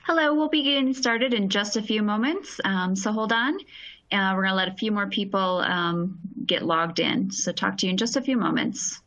Hello, we'll be getting started in just a few moments, so hold on. We're going to let a few more people get logged in, so talk to you in just a few moments.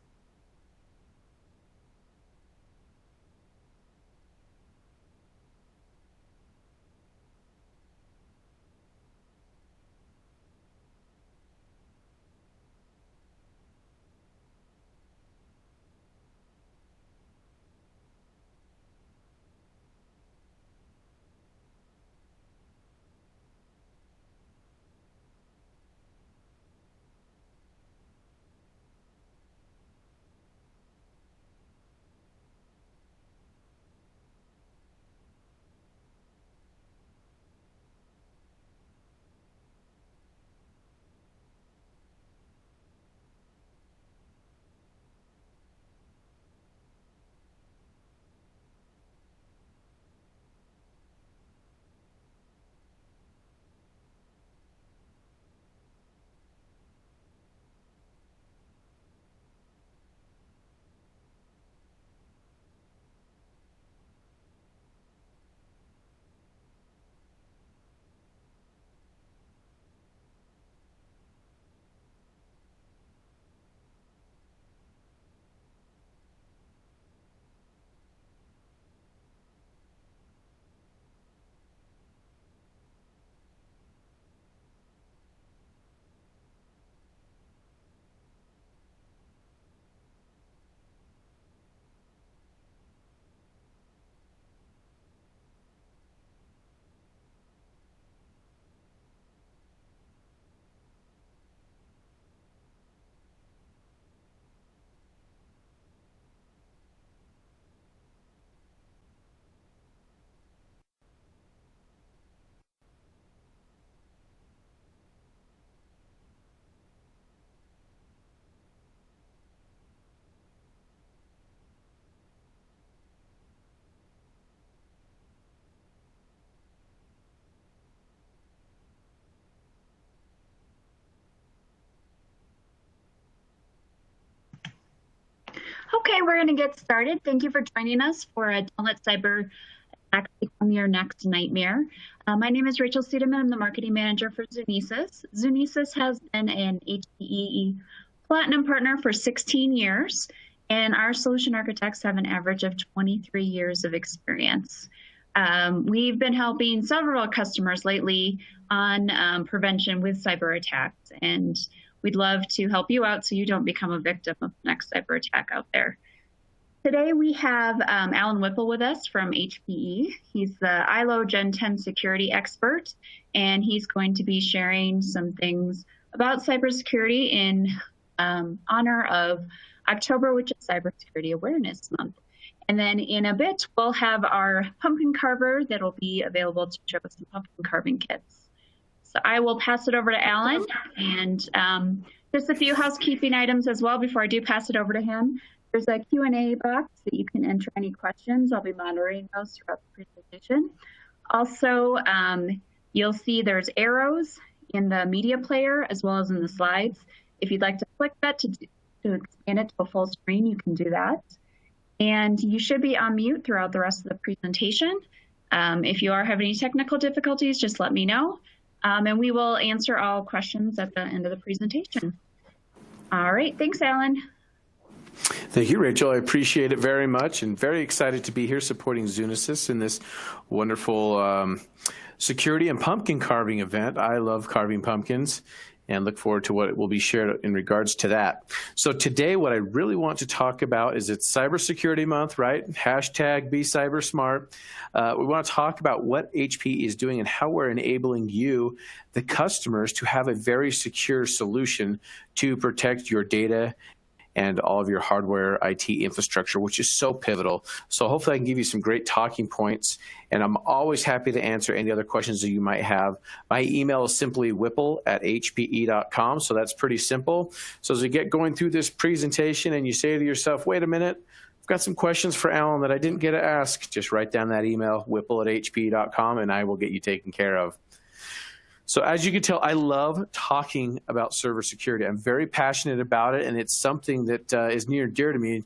Okay, we're going to get started. Thank you for joining us for a Don't Let Cyber Attacks Become Your Next Nightmare. My name is Rachel Siedemann. I'm the marketing manager for Zunesis. Zunesis has been an HPE Platinum partner for 16 years, and our solution architects have an average of 23 years of experience. We've been helping several customers lately on prevention with cyber attacks, and we'd love to help you out so you don't become a victim of the next cyber attack out there. Today we have Alan Whipple with us from HPE. He's the ILO Gen 10 security expert, and he's going to be sharing some things about cybersecurity in honor of October, which is Cybersecurity Awareness Month. And then in a bit, we'll have our pumpkin carver that'll be available to show us some pumpkin carving kits. So I will pass it over to Alan, and just a few housekeeping items as well before I do pass it over to him. There's a Q&A box that you can enter any questions. I'll be monitoring those throughout the presentation. Also, you'll see there's arrows in the media player as well as in the slides. If you'd like to click that to expand it to a full screen, you can do that. And you should be on mute throughout the rest of the presentation. If you are having any technical difficulties, just let me know. And we will answer all questions at the end of the presentation. All right, thanks, Alan. Thank you, Rachel. I appreciate it very much, and very excited to be here supporting Zunesis in this wonderful security and pumpkin carving event. I love carving pumpkins and look forward to what will be shared in regards to that. So today, what I really want to talk about is it's Cybersecurity Month, right? Hashtag Be Cyber Smart. We want to talk about what HPE is doing and how we're enabling you, the customers, to have a very secure solution to protect your data and all of your hardware IT infrastructure, which is so pivotal. So hopefully I can give you some great talking points, and I'm always happy to answer any other questions that you might have. My email is simply whipple@hpe.com, so that's pretty simple. So as we get going through this presentation and you say to yourself, wait a minute, I've got some questions for Alan that I didn't get to ask, just write down that email, whipple@hpe.com, and I will get you taken care of. So as you can tell, I love talking about server security. I'm very passionate about it, and it's something that is near and dear to me.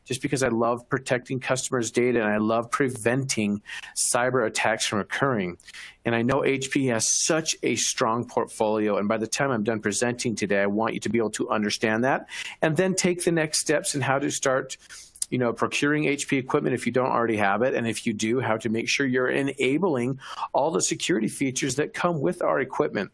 just because I love protecting customers' data and I love preventing cyber attacks from occurring. And I know HPE has such a strong portfolio. And by the time I'm done presenting today, I want you to be able to understand that and then take the next steps in how to start procuring HP equipment if you don't already have it. And if you do, how to make sure you're enabling all the security features that come with our equipment.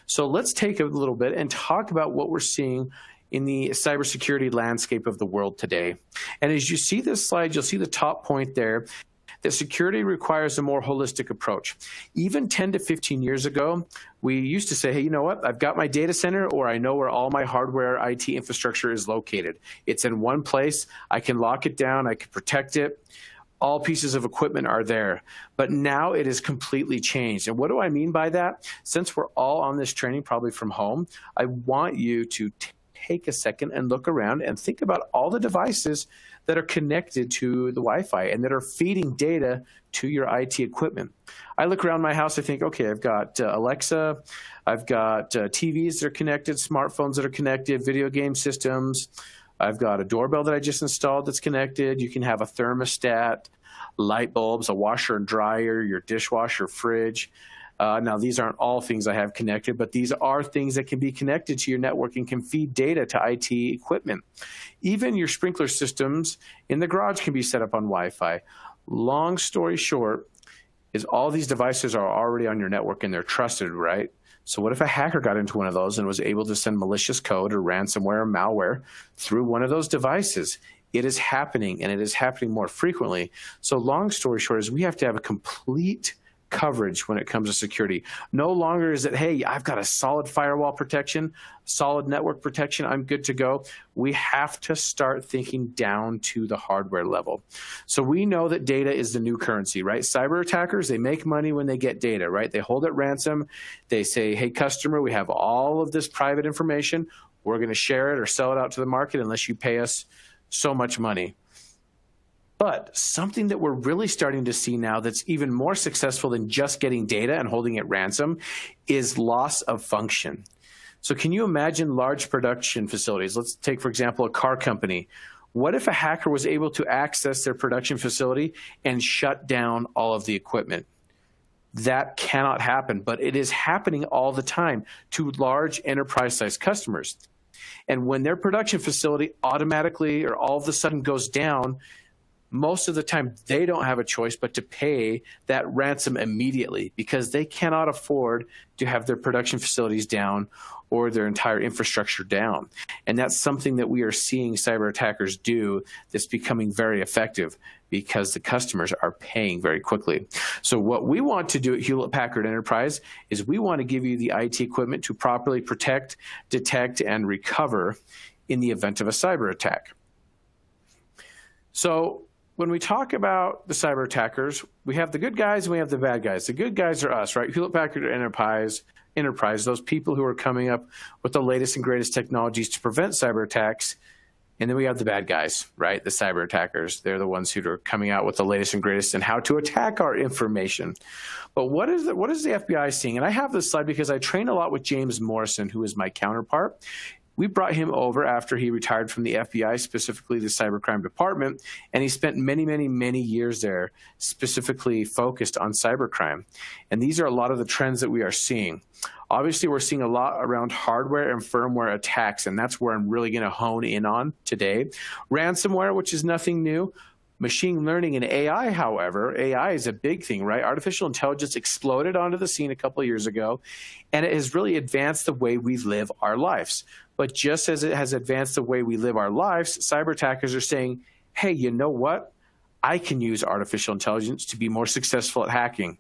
So let's take a little bit and talk about what we're seeing in the cybersecurity landscape of the world today. And as you see this slide, you'll see the top point there, that security requires a more holistic approach. Even 10 to 15 years ago, we used to say, hey, you know what? I've got my data center, or I know where all my hardware IT infrastructure is located. It's in one place. I can lock it down. I can protect it. All pieces of equipment are there. But now it has completely changed. And what do I mean by that? Since we're all on this training, probably from home, I want you to take a second and look around and think about all the devices that are connected to the Wi-Fi and that are feeding data to your IT equipment. I look around my house, I think, okay, I've got Alexa, I've got TVs that are connected, smartphones that are connected, video game systems. I've got a doorbell that I just installed that's connected. You can have a thermostat, light bulbs, a washer and dryer, your dishwasher, fridge. Now, these aren't all things I have connected, but these are things that can be connected to your network and can feed data to IT equipment. Even your sprinkler systems in the garage can be set up on Wi-Fi. Long story short is all these devices are already on your network and they're trusted, right? So what if a hacker got into one of those and was able to send malicious code or ransomware or malware through one of those devices? It is happening, and it is happening more frequently. So long story short is we have to have a complete coverage when it comes to security. No longer is it, hey, I've got a solid firewall protection, solid network protection, I'm good to go. We have to start thinking down to the hardware level. So we know that data is the new currency, right? Cyber attackers, they make money when they get data, right? They hold it ransom. They say, hey, customer, we have all of this private information. We're going to share it or sell it out to the market unless you pay us so much money. But something that we're really starting to see now that's even more successful than just getting data and holding it ransom is loss of function. So can you imagine large production facilities? Let's take, for example, a car company. What if a hacker was able to access their production facility and shut down all of the equipment? That cannot happen, but it is happening all the time to large enterprise-sized customers. And when their production facility automatically or all of a sudden goes down, most of the time they don't have a choice but to pay that ransom immediately because they cannot afford to have their production facilities down or their entire infrastructure down. And that's something that we are seeing cyber attackers do that's becoming very effective because the customers are paying very quickly. So what we want to do at Hewlett-Packard Enterprise is we want to give you the IT equipment to properly protect, detect, and recover in the event of a cyber attack. So when we talk about the cyber attackers, we have the good guys and we have the bad guys. The good guys are us, right? Hewlett-Packard Enterprise, those people who are coming up with the latest and greatest technologies to prevent cyber attacks. And then we have the bad guys, right? The cyber attackers. They're the ones who are coming out with the latest and greatest and how to attack our information. But what is the FBI seeing? And I have this slide because I train a lot with James Morrison, who is my counterpart. We brought him over after he retired from the FBI, specifically the cybercrime department, and he spent many, many, many years there specifically focused on cybercrime. And these are a lot of the trends that we are seeing. Obviously, we're seeing a lot around hardware and firmware attacks, and that's where I'm really going to hone in on today. Ransomware, which is nothing new. Machine learning and AI, however, AI is a big thing, right? Artificial intelligence exploded onto the scene a couple of years ago, and it has really advanced the way we live our lives. But just as it has advanced the way we live our lives, cyber attackers are saying, hey, you know what? I can use artificial intelligence to be more successful at hacking.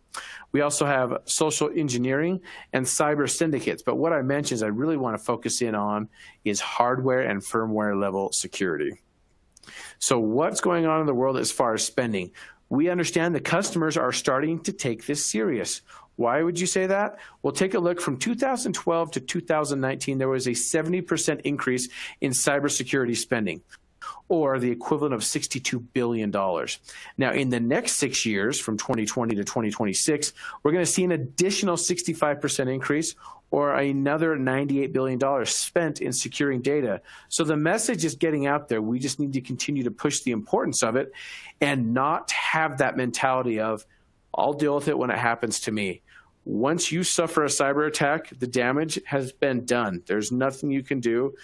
We also have social engineering and cyber syndicates. But what I mentioned is I really want to focus in on is hardware and firmware level security. So what's going on in the world as far as spending? We understand the customers are starting to take this serious. Why would you say that? Well, take a look from 2012 to 2019, there was a 70% increase in cybersecurity spending. or the equivalent of $62 billion. Now, in the next 6 years, from 2020 to 2026, we're going to see an additional 65% increase, or another $98 billion spent in securing data. So the message is getting out there. We just need to continue to push the importance of it and not have that mentality of, I'll deal with it when it happens to me. Once you suffer a cyber attack, the damage has been done. There's nothing you can do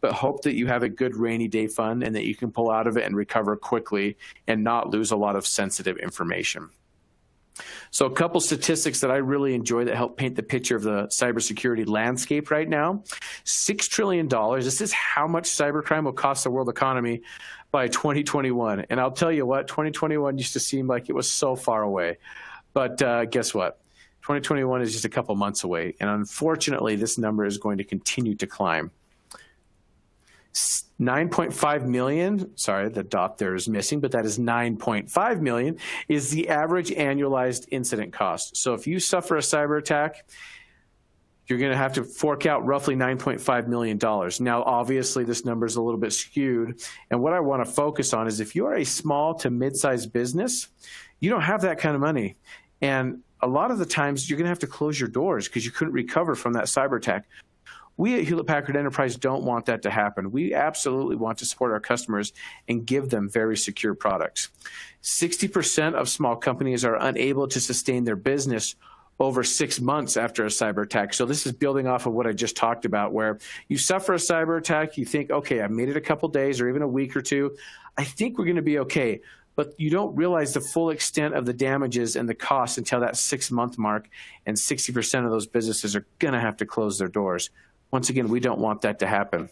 but hope that you have a good rainy day fund and that you can pull out of it and recover quickly and not lose a lot of sensitive information. So a couple statistics that I really enjoy that help paint the picture of the cybersecurity landscape right now. $6 trillion. This is how much cybercrime will cost the world economy by 2021. And I'll tell you what, 2021 used to seem like it was so far away. But guess what? 2021 is just a couple months away. And unfortunately, this number is going to continue to climb. 9.5 million, sorry, the dot there is missing, but that is 9.5 million, is the average annualized incident cost. So if you suffer a cyber attack, you're going to have to fork out roughly $9.5 million. Now, obviously, this number is a little bit skewed. And what I want to focus on is if you are a small to mid-sized business, you don't have that kind of money. And a lot of the times, you're going to have to close your doors because you couldn't recover from that cyber attack. We at Hewlett-Packard Enterprise don't want that to happen. We absolutely want to support our customers and give them very secure products. 60% of small companies are unable to sustain their business over 6 months after a cyber attack. So this is building off of what I just talked about, where you suffer a cyber attack, you think, okay, I made it a couple days or even a week or two. I think we're going to be okay. But you don't realize the full extent of the damages and the costs until that 6-month mark, and 60% of those businesses are going to have to close their doors. Once again, we don't want that to happen.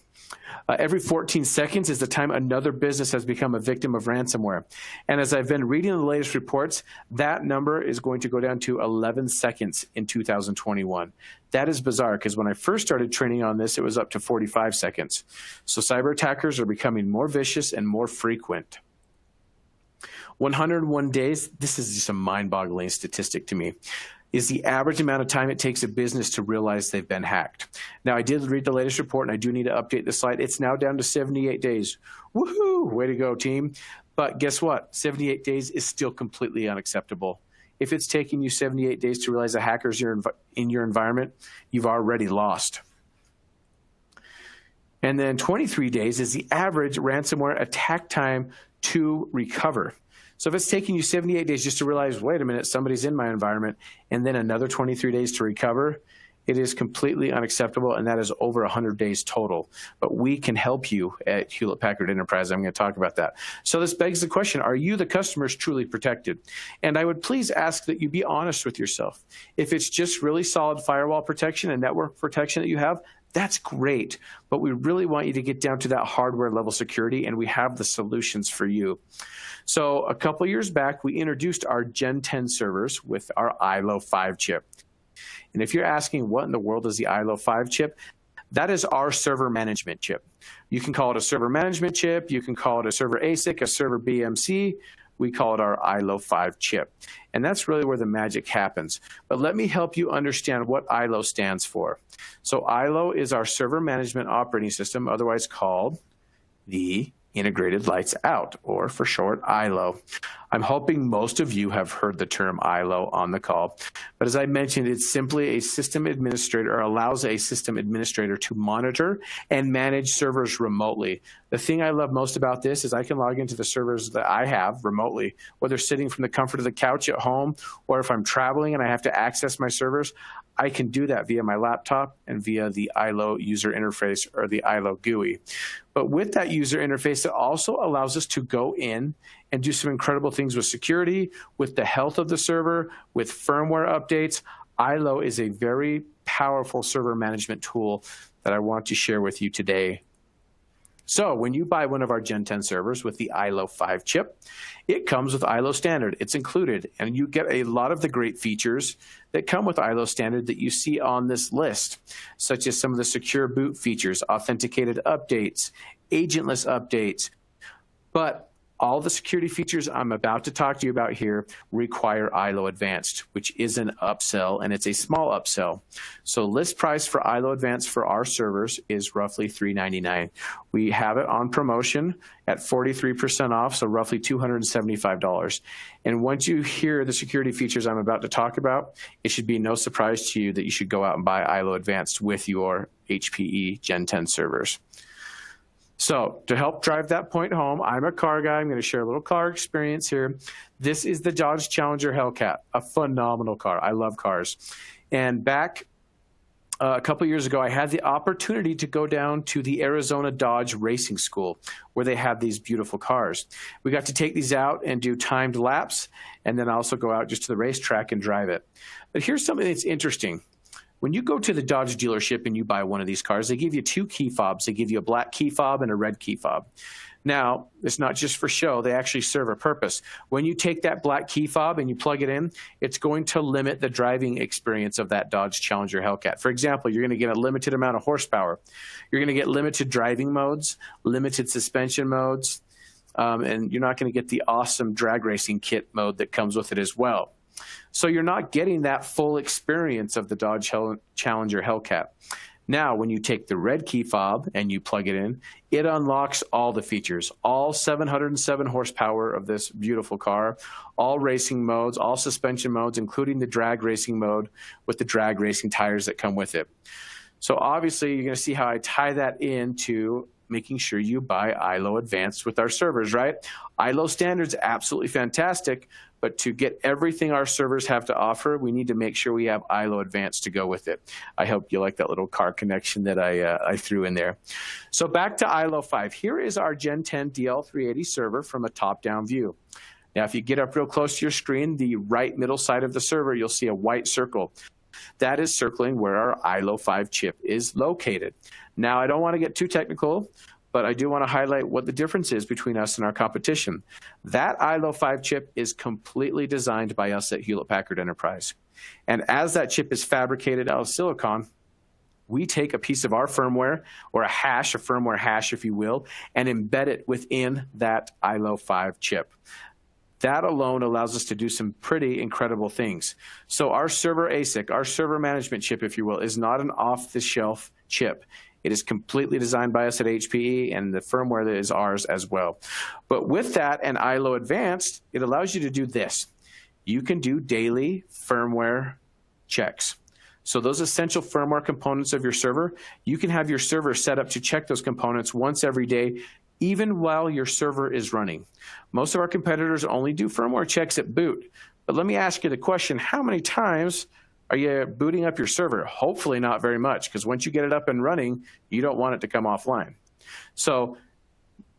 Every 14 seconds is the time another business has become a victim of ransomware. And as I've been reading the latest reports, that number is going to go down to 11 seconds in 2021. That is bizarre because when I first started training on this, it was up to 45 seconds. So cyber attackers are becoming more vicious and more frequent. 101 days, this is just a mind-boggling statistic to me, is the average amount of time it takes a business to realize they've been hacked. Now, I did read the latest report, and I do need to update the slide. It's now down to 78 days. Woohoo! Way to go, team. But guess what? 78 days is still completely unacceptable. If it's taking you 78 days to realize a hacker's in your environment, you've already lost. And then 23 days is the average ransomware attack time to recover. So if it's taking you 78 days just to realize, wait a minute, somebody's in my environment, and then another 23 days to recover, it is completely unacceptable, and that is over 100 days total. But we can help you at Hewlett-Packard Enterprise. I'm going to talk about that. So this begs the question, are you, the customers, truly protected? And I would please ask that you be honest with yourself. If it's just really solid firewall protection and network protection that you have, that's great. But we really want you to get down to that hardware level security, and we have the solutions for you. So a couple years back, we introduced our Gen 10 servers with our ILO 5 chip. And if you're asking what in the world is the ILO 5 chip, that is our server management chip. You can call it a server management chip. You can call it a server ASIC, a server BMC. We call it our ILO 5 chip. And that's really where the magic happens. But let me help you understand what ILO stands for. So ILO is our server management operating system, otherwise called the Integrated Lights Out, or for short, ILO. I'm hoping most of you have heard the term ILO on the call, but as I mentioned, it's simply a system administrator, or allows a system administrator to monitor and manage servers remotely. The thing I love most about this is I can log into the servers that I have remotely, whether sitting from the comfort of the couch at home, or if I'm traveling and I have to access my servers, I can do that via my laptop and via the ILO user interface, or the ILO GUI. But with that user interface, it also allows us to go in and do some incredible things with security, with the health of the server, with firmware updates. ILO is a very powerful server management tool that I want to share with you today. So when you buy one of our Gen 10 servers with the ILO 5 chip, it comes with ILO Standard. It's included, and you get a lot of the great features that come with ILO Standard that you see on this list, such as some of the secure boot features, authenticated updates, agentless updates. But All the security features I'm about to talk to you about here require ILO Advanced, which is an upsell, and it's a small upsell. So list price for ILO Advanced for our servers is roughly $399. We have it on promotion at 43% off, so roughly $275. And once you hear the security features I'm about to talk about, it should be no surprise to you that you should go out and buy ILO Advanced with your HPE Gen 10 servers. So to help drive that point home, I'm a car guy. I'm going to share a little car experience here. This is the Dodge Challenger Hellcat, a phenomenal car. I love cars. And back a couple years ago, I had the opportunity to go down to the Arizona Dodge Racing School where they have these beautiful cars. We got to take these out and do timed laps and then also go out just to the racetrack and drive it. But here's something that's interesting. When you go to the Dodge dealership and you buy one of these cars, they give you two key fobs. They give you a black key fob and a red key fob. Now, it's not just for show. They actually serve a purpose. When you take that black key fob and you plug it in, it's going to limit the driving experience of that Dodge Challenger Hellcat. For example, you're going to get a limited amount of horsepower. You're going to get limited driving modes, limited suspension modes, and you're not going to get the awesome drag racing kit mode that comes with it as well. So you're not getting that full experience of the Dodge Challenger Hellcat. Now, when you take the red key fob and you plug it in, it unlocks all the features, all 707 horsepower of this beautiful car, all racing modes, all suspension modes, including the drag racing mode with the drag racing tires that come with it. So obviously, you're going to see how I tie that into making sure you buy ILO Advanced with our servers, right? ILO Standard's absolutely fantastic, but to get everything our servers have to offer, we need to make sure we have ILO Advanced to go with it. I hope you like that little car connection that I threw in there. So back to ILO 5. Here is our Gen 10 DL380 server from a top-down view. Now, if you get up real close to your screen, the right middle side of the server, you'll see a white circle. That is circling where our ILO 5 chip is located. Now, I don't want to get too technical, but I do want to highlight what the difference is between us and our competition. That ILO 5 chip is completely designed by us at Hewlett-Packard Enterprise. And as that chip is fabricated out of silicon, we take a piece of our firmware, or a hash, a firmware hash, if you will, and embed it within that ILO 5 chip. That alone allows us to do some pretty incredible things. So our server ASIC, our server management chip, if you will, is not an off-the-shelf chip. It is completely designed by us at HPE, and the firmware that is ours as well. But with that and ILO Advanced, it allows you to do this. You can do daily firmware checks. So those essential firmware components of your server, you can have your server set up to check those components once every day, even while your server is running. Most of our competitors only do firmware checks at boot. But let me ask you the question, how many times are you booting up your server? Hopefully not very much, because once you get it up and running, you don't want it to come offline. So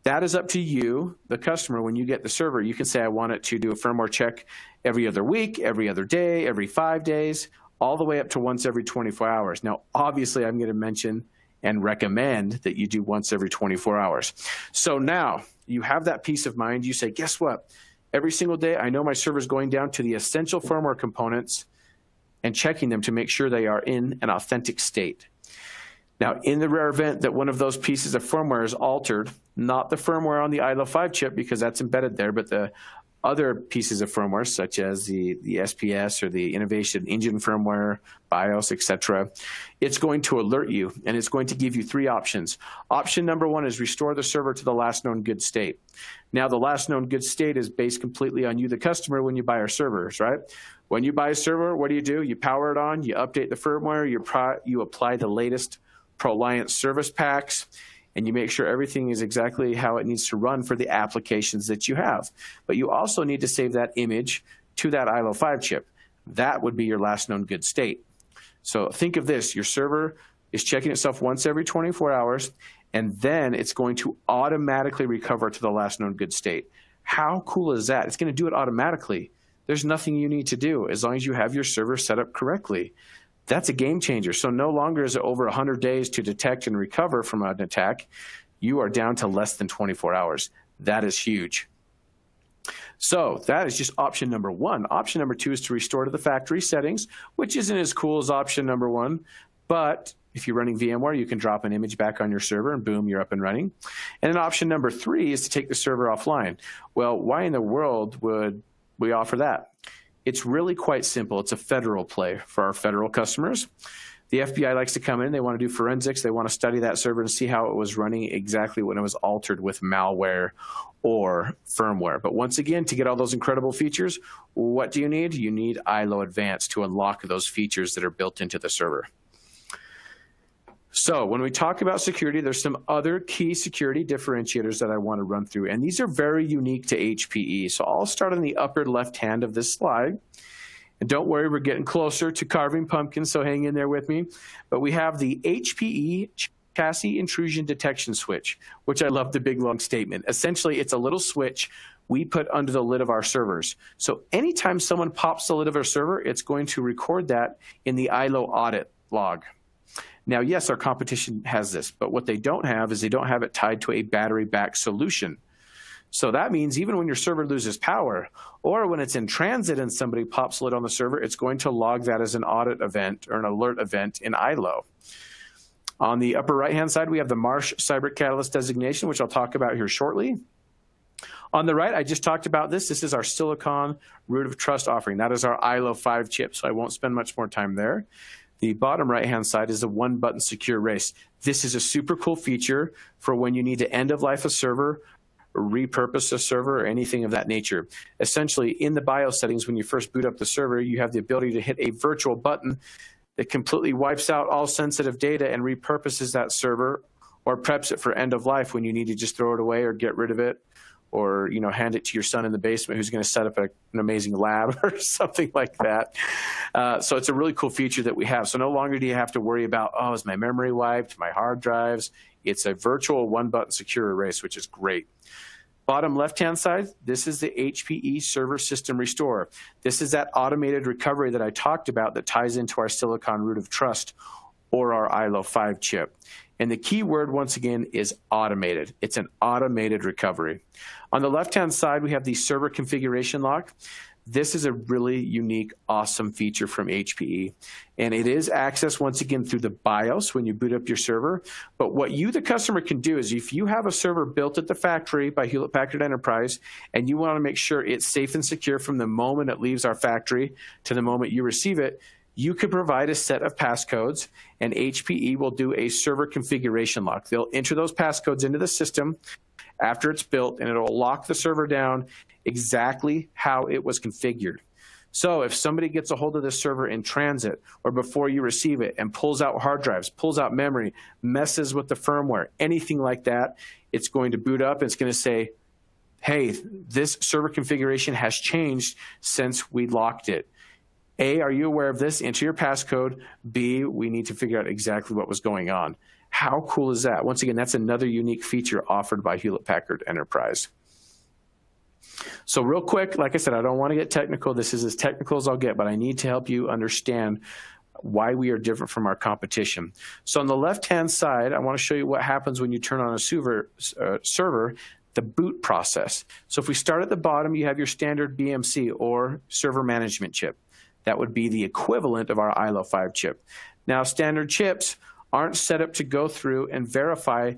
that is up to you, the customer. When you get the server, you can say, I want it to do a firmware check every other week, every other day, every 5 days, all the way up to once every 24 hours. Now, obviously, I'm going to mention and recommend that you do once every 24 hours. So now you have that peace of mind. You say, guess what? Every single day, I know my server is going down to the essential firmware components and checking them to make sure they are in an authentic state. Now, in the rare event that one of those pieces of firmware is altered, not the firmware on the ILO 5 chip, because that's embedded there, but the other pieces of firmware, such as the SPS or the Innovation Engine firmware, BIOS, etc., it's going to alert you, and it's going to give you 3 options. Option number 1 is restore the server to the last known good state. Now, the last known good state is based completely on you, the customer, when you buy our servers, right? When you buy a server, what do? You power it on, you update the firmware, you apply the latest ProLiant service packs, and you make sure everything is exactly how it needs to run for the applications that you have. But you also need to save that image to that ILO 5 chip. That would be your last known good state. So think of this. Your server is checking itself once every 24 hours, and then it's going to automatically recover to the last known good state. How cool is that? It's going to do it automatically. There's nothing you need to do as long as you have your server set up correctly. That's a game changer. So no longer is it over 100 days to detect and recover from an attack. You are down to less than 24 hours. That is huge. So that is just option number 1. Option number 2 is to restore to the factory settings, which isn't as cool as option number 1, but If you're running VMware, you can drop an image back on your server and boom, you're up and running. And then option number 3 is to take the server offline. Well, why in the world would we offer that? It's really quite simple. It's a federal play for our federal customers. The FBI likes to come in, they want to do forensics, they want to study that server and see how it was running exactly when it was altered with malware or firmware. But once again, to get all those incredible features, what do you need? You need ILO Advanced to unlock those features that are built into the server. So when we talk about security, there's some other key security differentiators that I want to run through, and these are very unique to HPE. So I'll start on the upper left hand of this slide. And don't worry, we're getting closer to carving pumpkins, so hang in there with me. But we have the HPE Chassis Intrusion Detection Switch, which I love the big long statement. Essentially, it's a little switch we put under the lid of our servers. So anytime someone pops the lid of our server, it's going to record that in the ILO audit log. Now, yes, our competition has this, but what they don't have is they don't have it tied to a battery-backed solution. So that means even when your server loses power or when it's in transit and somebody pops the lid on the server, it's going to log that as an audit event or an alert event in ILO. On the upper right-hand side, we have the Marsh Cyber Catalyst designation, which I'll talk about here shortly. On the right, I just talked about this. This is our Silicon Root of Trust offering. That is our ILO 5 chip, so I won't spend much more time there. The bottom right-hand side is a one-button secure erase. This is a super cool feature for when you need to end of life a server, repurpose a server, or anything of that nature. Essentially, in the BIOS settings, when you first boot up the server, you have the ability to hit a virtual button that completely wipes out all sensitive data and repurposes that server or preps it for end of life when you need to just throw it away or get rid of it, or hand it to your son in the basement who's going to set up an amazing lab or something like that. So it's a really cool feature that we have. So no longer do you have to worry about, oh, is my memory wiped, my hard drives? It's a virtual one-button secure erase, which is great. Bottom left-hand side, this is the HPE Server System Restore. This is that automated recovery that I talked about that ties into our Silicon Root of Trust or our ILO 5 chip. And the key word, once again, is automated. It's an automated recovery. On the left-hand side, we have the server configuration lock. This is a really unique, awesome feature from HPE. And it is accessed, once again, through the BIOS when you boot up your server. But what you, the customer, can do is if you have a server built at the factory by Hewlett-Packard Enterprise and you want to make sure it's safe and secure from the moment it leaves our factory to the moment you receive it, you could provide a set of passcodes, and HPE will do a server configuration lock. They'll enter those passcodes into the system after it's built, and it'll lock the server down exactly how it was configured. So if somebody gets a hold of this server in transit or before you receive it and pulls out hard drives, pulls out memory, messes with the firmware, anything like that, it's going to boot up. It's going to say, hey, this server configuration has changed since we locked it. A, are you aware of this? Enter your passcode. B, we need to figure out exactly what was going on. How cool is that? Once again, that's another unique feature offered by Hewlett-Packard Enterprise. So real quick, like I said, I don't want to get technical. This is as technical as I'll get, but I need to help you understand why we are different from our competition. So on the left-hand side, I want to show you what happens when you turn on a server, the boot process. So if we start at the bottom, you have your standard BMC or server management chip. That would be the equivalent of our ILO 5 chip. Now, standard chips aren't set up to go through and verify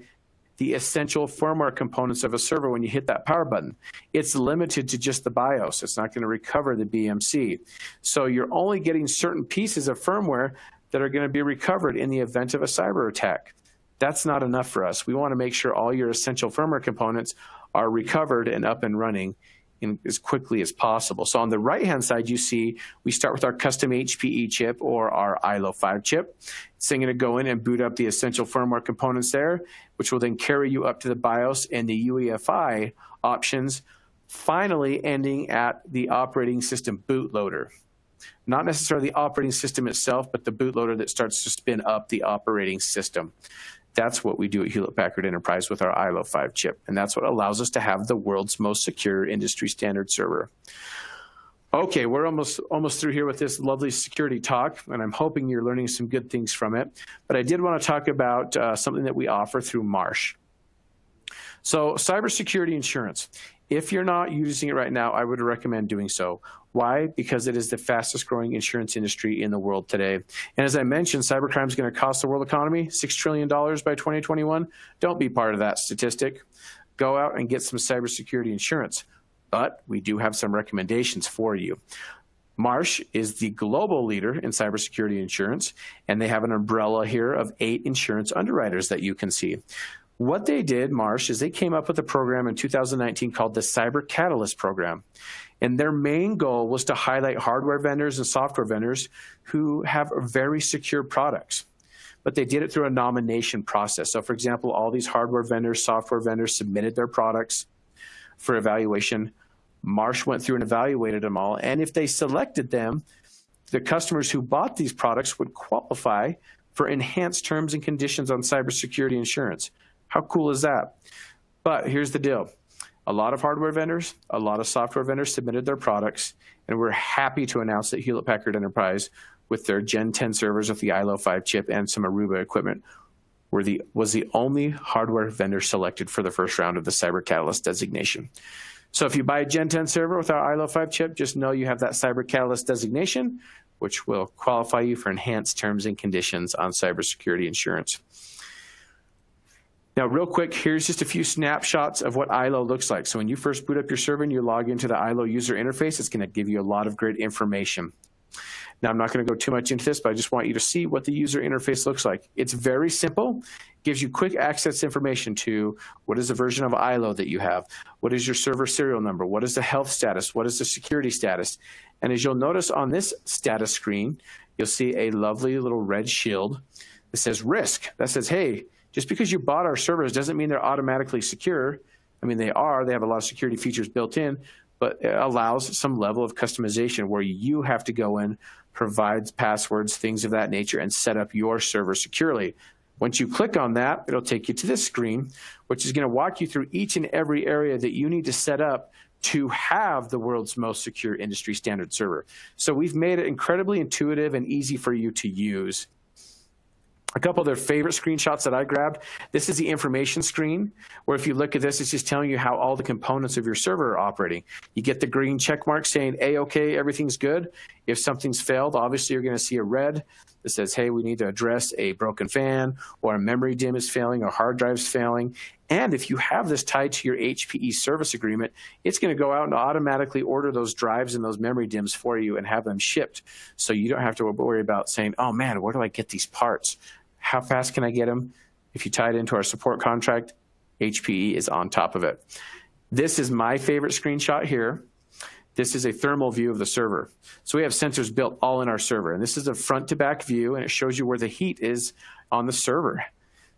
the essential firmware components of a server when you hit that power button. It's limited to just the BIOS. It's not going to recover the BMC. So you're only getting certain pieces of firmware that are going to be recovered in the event of a cyber attack. That's not enough for us. We want to make sure all your essential firmware components are recovered and up and running as quickly as possible. So on the right-hand side, you see we start with our custom HPE chip or our ILO 5 chip. It's then going to go in and boot up the essential firmware components there, which will then carry you up to the BIOS and the UEFI options, finally ending at the operating system bootloader. Not necessarily the operating system itself, but the bootloader that starts to spin up the operating system. That's what we do at Hewlett-Packard Enterprise with our ILO 5 chip, and that's what allows us to have the world's most secure industry standard server. Okay, we're almost through here with this lovely security talk, and I'm hoping you're learning some good things from it. But I did want to talk about something that we offer through Marsh. So cybersecurity insurance. If you're not using it right now, I would recommend doing so. Why? Because it is the fastest growing insurance industry in the world today. And as I mentioned, cybercrime is going to cost the world economy $6 trillion by 2021. Don't be part of that statistic. Go out and get some cybersecurity insurance. But we do have some recommendations for you. Marsh is the global leader in cybersecurity insurance, and they have an umbrella here of 8 insurance underwriters that you can see. What they did, Marsh, is they came up with a program in 2019 called the Cyber Catalyst Program. And their main goal was to highlight hardware vendors and software vendors who have very secure products. But they did it through a nomination process. So, for example, all these hardware vendors, software vendors submitted their products for evaluation. Marsh went through and evaluated them all. And if they selected them, the customers who bought these products would qualify for enhanced terms and conditions on cybersecurity insurance. How cool is that? But here's the deal. A lot of hardware vendors, a lot of software vendors submitted their products, and we're happy to announce that Hewlett-Packard Enterprise, with their Gen 10 servers with the ILO 5 chip and some Aruba equipment, was the only hardware vendor selected for the first round of the Cyber Catalyst designation. So if you buy a Gen 10 server with our ILO 5 chip, just know you have that Cyber Catalyst designation, which will qualify you for enhanced terms and conditions on cybersecurity insurance. Now, real quick, here's just a few snapshots of what ILO looks like. So when you first boot up your server and you log into the ILO user interface, it's going to give you a lot of great information. Now, I'm not going to go too much into this, but I just want you to see what the user interface looks like. It's very simple. Gives you quick access information to what is the version of ILO that you have, what is your server serial number, what is the health status, what is the security status. And as you'll notice on this status screen, you'll see a lovely little red shield that says risk. That says, hey, just because you bought our servers doesn't mean they're automatically secure. I mean, they are. They have a lot of security features built in, but it allows some level of customization where you have to go in, provide passwords, things of that nature, and set up your server securely. Once you click on that, it'll take you to this screen, which is going to walk you through each and every area that you need to set up to have the world's most secure industry standard server. So we've made it incredibly intuitive and easy for you to use. A couple of their favorite screenshots that I grabbed. This is the information screen, where if you look at this, it's just telling you how all the components of your server are operating. You get the green check mark saying, A-OK, everything's good. If something's failed, obviously you're going to see a red that says, hey, we need to address a broken fan, or a memory DIMM is failing, or hard drive's failing. And if you have this tied to your HPE service agreement, it's going to go out and automatically order those drives and those memory DIMMs for you and have them shipped. So you don't have to worry about saying, oh man, where do I get these parts? How fast can I get them? If you tie it into our support contract, HPE is on top of it. This is my favorite screenshot here. This is a thermal view of the server. So we have sensors built all in our server. And this is a front to back view, and it shows you where the heat is on the server.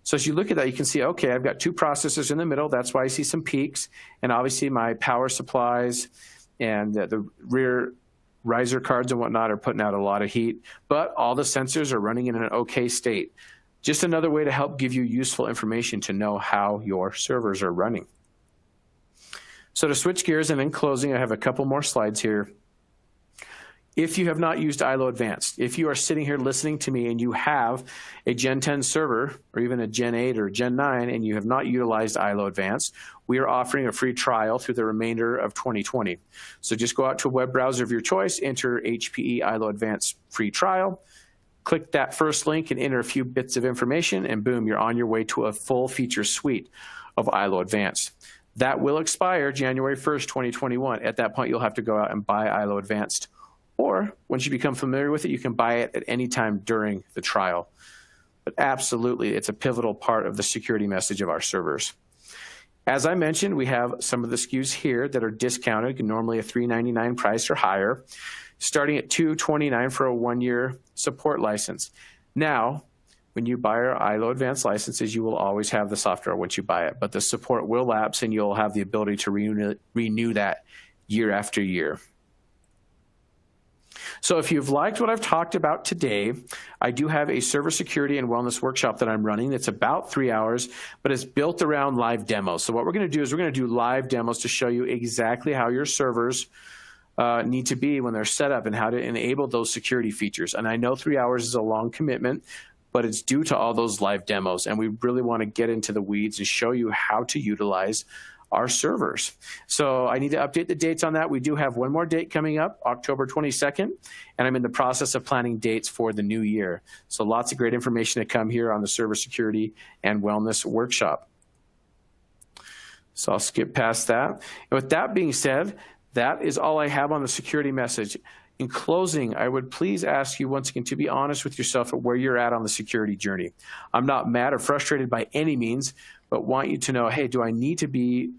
So as you look at that, you can see, okay, I've got 2 processors in the middle. That's why I see some peaks. And obviously my power supplies and the rear riser cards and whatnot are putting out a lot of heat. But all the sensors are running in an okay state. Just another way to help give you useful information to know how your servers are running. So to switch gears, and in closing, I have a couple more slides here. If you have not used ILO Advanced, if you are sitting here listening to me and you have a Gen 10 server, or even a Gen 8 or Gen 9, and you have not utilized ILO Advanced, we are offering a free trial through the remainder of 2020. So just go out to a web browser of your choice, enter HPE ILO Advanced free trial, click that first link and enter a few bits of information, and boom, you're on your way to a full feature suite of ILO Advanced. That will expire January 1st, 2021. At that point, you'll have to go out and buy ILO Advanced. Or once you become familiar with it, you can buy it at any time during the trial. But absolutely, it's a pivotal part of the security message of our servers. As I mentioned, we have some of the SKUs here that are discounted, normally a $399 price or higher, starting at $229 for a 1-year support license. Now, when you buy our ILO Advanced licenses, you will always have the software once you buy it, but the support will lapse and you'll have the ability to renew that year after year. So if you've liked what I've talked about today, I do have a server security and wellness workshop that I'm running. It's about 3 hours, but it's built around live demos. So what we're going to do is we're going to do live demos to show you exactly how your servers need to be when they're set up and how to enable those security features. And I know 3 hours is a long commitment, but it's due to all those live demos. And we really want to get into the weeds and show you how to utilize our servers. So I need to update the dates on that. We do have one more date coming up, October 22nd, and I'm in the process of planning dates for the new year. So lots of great information to come here on the Server Security and Wellness Workshop. So I'll skip past that. And with that being said, that is all I have on the security message. In closing, I would please ask you once again to be honest with yourself at where you're at on the security journey. I'm not mad or frustrated by any means, but want you to know, hey, do I need to be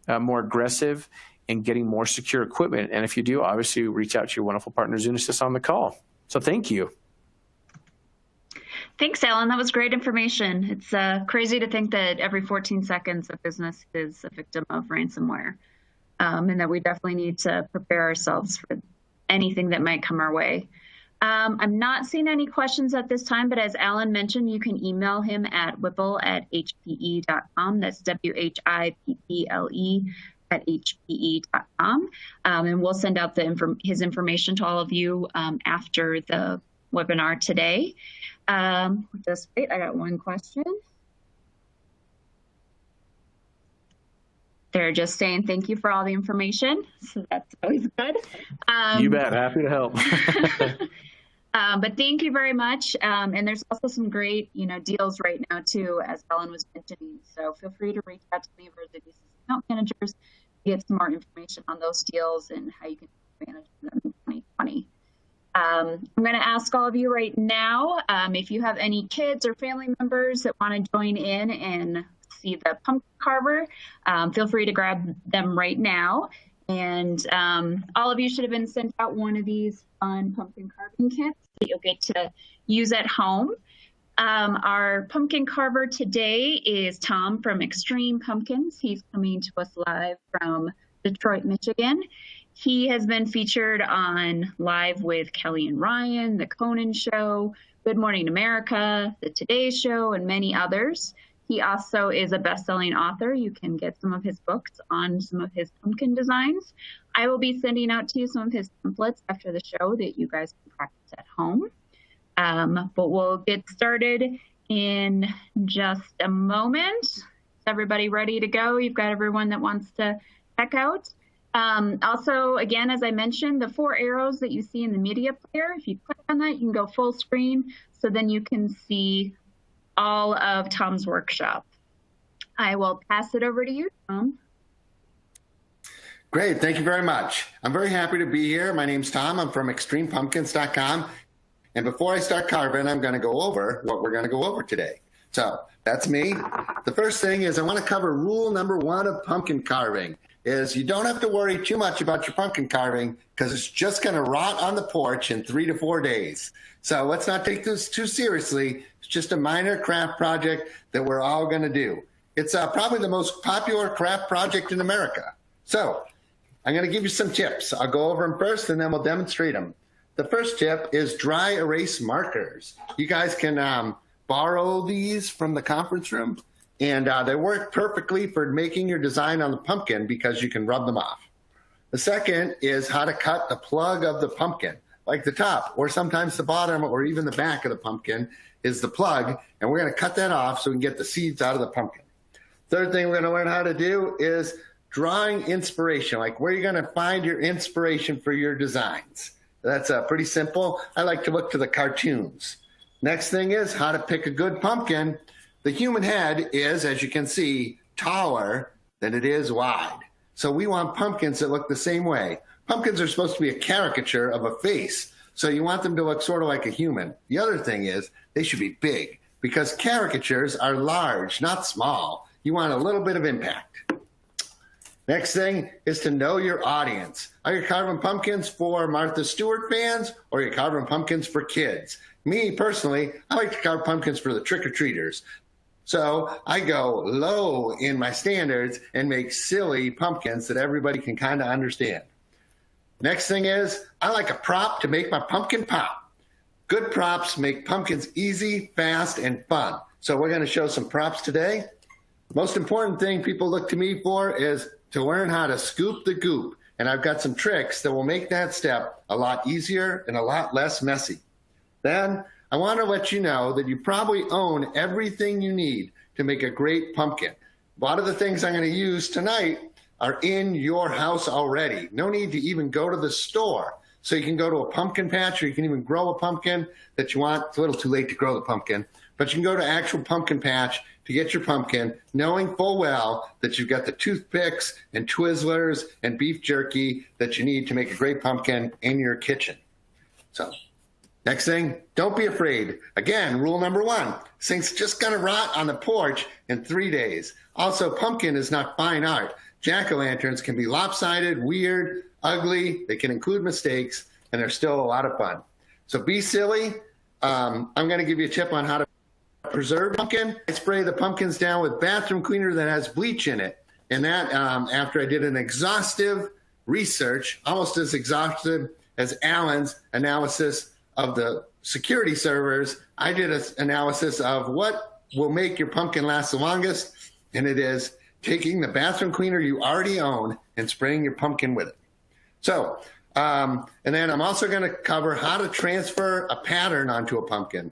more aggressive in getting more secure equipment? And if you do, obviously reach out to your wonderful partner, Zunesis, on the call. So thank you. Thanks, Alan. That was great information. It's crazy to think that every 14 seconds a business is a victim of ransomware, and that we definitely need to prepare ourselves for anything that might come our way. I'm not seeing any questions at this time, but as Alan mentioned, you can email him at whipple@hpe.com. That's WHIPPLE at hpe.com. And we'll send out his information to all of you after the webinar today. Just wait, I got one question. They're just saying thank you for all the information, so that's always good. You bet, happy to help. But thank you very much. And there's also some great, deals right now too, as Ellen was mentioning. So feel free to reach out to any of our Zunesis account managers to get some more information on those deals and how you can manage them in 2020. I'm going to ask all of you right now, if you have any kids or family members that want to join in and see the pumpkin carver, feel free to grab them right now. And all of you should have been sent out one of these fun pumpkin carving kits that you'll get to use at home. Our pumpkin carver today is Tom from Extreme Pumpkins. He's coming to us live from Detroit, Michigan. He has been featured on Live with Kelly and Ryan, The Conan Show, Good Morning America, The Today Show, and many others. He also is a best-selling author. You can get some of his books on some of his pumpkin designs. I will be sending out to you some of his templates after the show that you guys can practice at home. But we'll get started in just a moment. Is everybody ready to go? You've got everyone that wants to check out. Also, again, as I mentioned, the 4 arrows that you see in the media player, if you click on that, you can go full screen, so then you can see all of Tom's workshop. I will pass it over to you, Tom. Great, thank you very much. I'm very happy to be here. My name's Tom, I'm from extremepumpkins.com. And before I start carving, I'm gonna go over what we're gonna go over today. So that's me. The first thing is I wanna cover rule number 1 of pumpkin carving, is you don't have to worry too much about your pumpkin carving because it's just gonna rot on the porch in 3 to 4 days. So let's not take this too seriously. It's just a minor craft project that we're all gonna do. It's probably the most popular craft project in America. So I'm gonna give you some tips. I'll go over them first and then we'll demonstrate them. The first tip is dry erase markers. You guys can borrow these from the conference room, and they work perfectly for making your design on the pumpkin because you can rub them off. The second is how to cut the plug of the pumpkin, like the top or sometimes the bottom or even the back of the pumpkin is the plug, and we're gonna cut that off so we can get the seeds out of the pumpkin. Third thing we're gonna learn how to do is drawing inspiration, like where you're gonna find your inspiration for your designs. That's pretty simple. I like to look to the cartoons. Next thing is how to pick a good pumpkin. The human head is, as you can see, taller than it is wide. So we want pumpkins that look the same way. Pumpkins are supposed to be a caricature of a face, so you want them to look sort of like a human. The other thing is they should be big because caricatures are large, not small. You want a little bit of impact. Next thing is to know your audience. Are you carving pumpkins for Martha Stewart fans or are you carving pumpkins for kids? Me, personally, I like to carve pumpkins for the trick-or-treaters. So I go low in my standards and make silly pumpkins that everybody can kind of understand. Next thing is, I like a prop to make my pumpkin pop. Good props make pumpkins easy, fast, and fun. So we're going to show some props today. Most important thing people look to me for is to learn how to scoop the goop. And I've got some tricks that will make that step a lot easier and a lot less messy. Then I want to let you know that you probably own everything you need to make a great pumpkin. a lot of the things I'm going to use tonight are in your house already. No need to even go to the store. So you can go to a pumpkin patch, or you can even grow a pumpkin that you want. It's a little too late to grow the pumpkin, but you can go to actual pumpkin patch to get your pumpkin, knowing full well that you've got the toothpicks and Twizzlers and beef jerky that you need to make a great pumpkin in your kitchen. So next thing, don't be afraid. Again, rule number 1, this thing's just gonna rot on the porch in 3 days. Also, pumpkin is not fine art. Jack-o'-lanterns can be lopsided, weird, ugly, they can include mistakes, and they're still a lot of fun. So be silly. I'm gonna give you a tip on how to preserve pumpkin. I spray the pumpkins down with bathroom cleaner that has bleach in it. And that, after I did an exhaustive research, almost as exhaustive as Alan's analysis of the security servers, I did an analysis of what will make your pumpkin last the longest, and it is taking the bathroom cleaner you already own and spraying your pumpkin with it. So, and then I'm also going to cover how to transfer a pattern onto a pumpkin.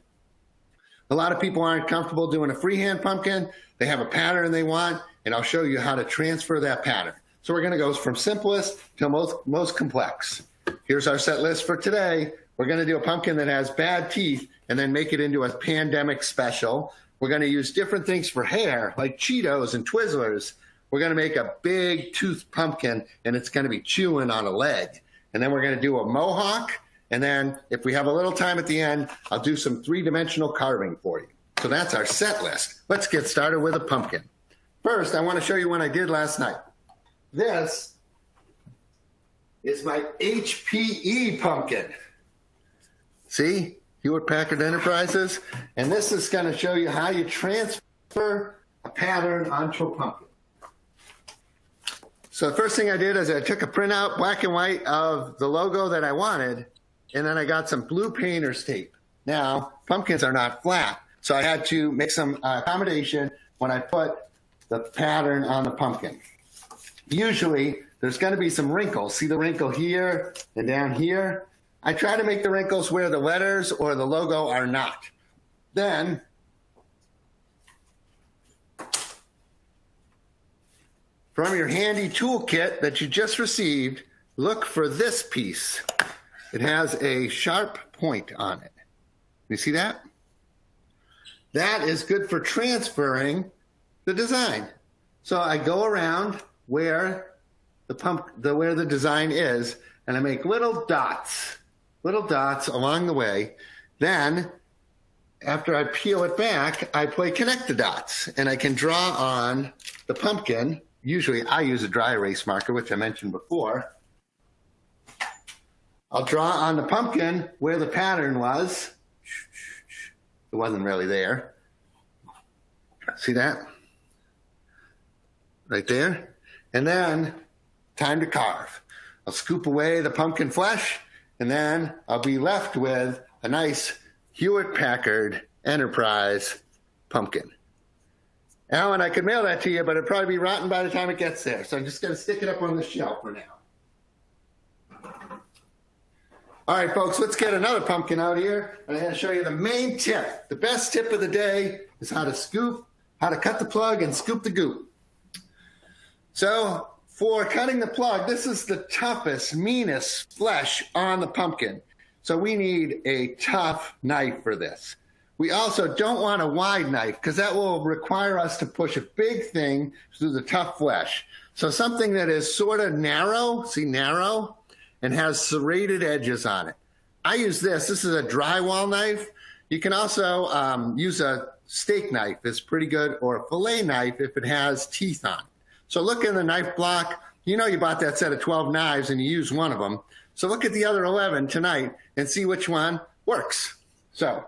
A lot of people aren't comfortable doing a freehand pumpkin. They have a pattern they want, and I'll show you how to transfer that pattern. So we're going to go from simplest to most complex. Here's our set list for today. We're going to do a pumpkin that has bad teeth and then make it into a pandemic special. We're going to use different things for hair, like Cheetos and Twizzlers. We're going to make a big tooth pumpkin, and it's going to be chewing on a leg. And then we're going to do a mohawk. And then if we have a little time at the end, I'll do some 3-dimensional carving for you. So that's our set list. Let's get started with a pumpkin. First, I want to show you what I did last night. This is my HPE pumpkin. See? Hewlett-Packard Enterprises. And this is going to show you how you transfer a pattern onto a pumpkin. So the first thing I did is I took a printout, black and white, of the logo that I wanted, and then I got some blue painter's tape. Now, pumpkins are not flat, so I had to make some accommodation when I put the pattern on the pumpkin. Usually, there's going to be some wrinkles. See the wrinkle here and down here? I try to make the wrinkles where the letters or the logo are not. Then, from your handy toolkit that you just received, look for this piece. It has a sharp point on it. You see that? That is good for transferring the design. So I go around where the design is, and I make little dots along the way. Then, after I peel it back, I connect the dots, and I can draw on the pumpkin. Usually I use a dry erase marker, which I mentioned before. I'll draw on the pumpkin where the pattern was. It wasn't really there. See that? Right there. And then, time to carve. I'll scoop away the pumpkin flesh, and then I'll be left with a nice Hewlett-Packard Enterprise pumpkin. Alan, I could mail that to you, but it'd probably be rotten by the time it gets there. So I'm just going to stick it up on the shelf for now. All right, folks, let's get another pumpkin out here. And I'm going to show you the main tip. The best tip of the day is how to cut the plug and scoop the goop. So for cutting the plug, this is the toughest, meanest flesh on the pumpkin. So we need a tough knife for this. We also don't want a wide knife because that will require us to push a big thing through the tough flesh. So something that is sort of narrow, see narrow, and has serrated edges on it. I use this. This is a drywall knife. You can also use a steak knife. It's pretty good, or a fillet knife if it has teeth on it. So look in the knife block. You know you bought that set of 12 knives and you use one of them. So look at the other 11 tonight and see which one works. So,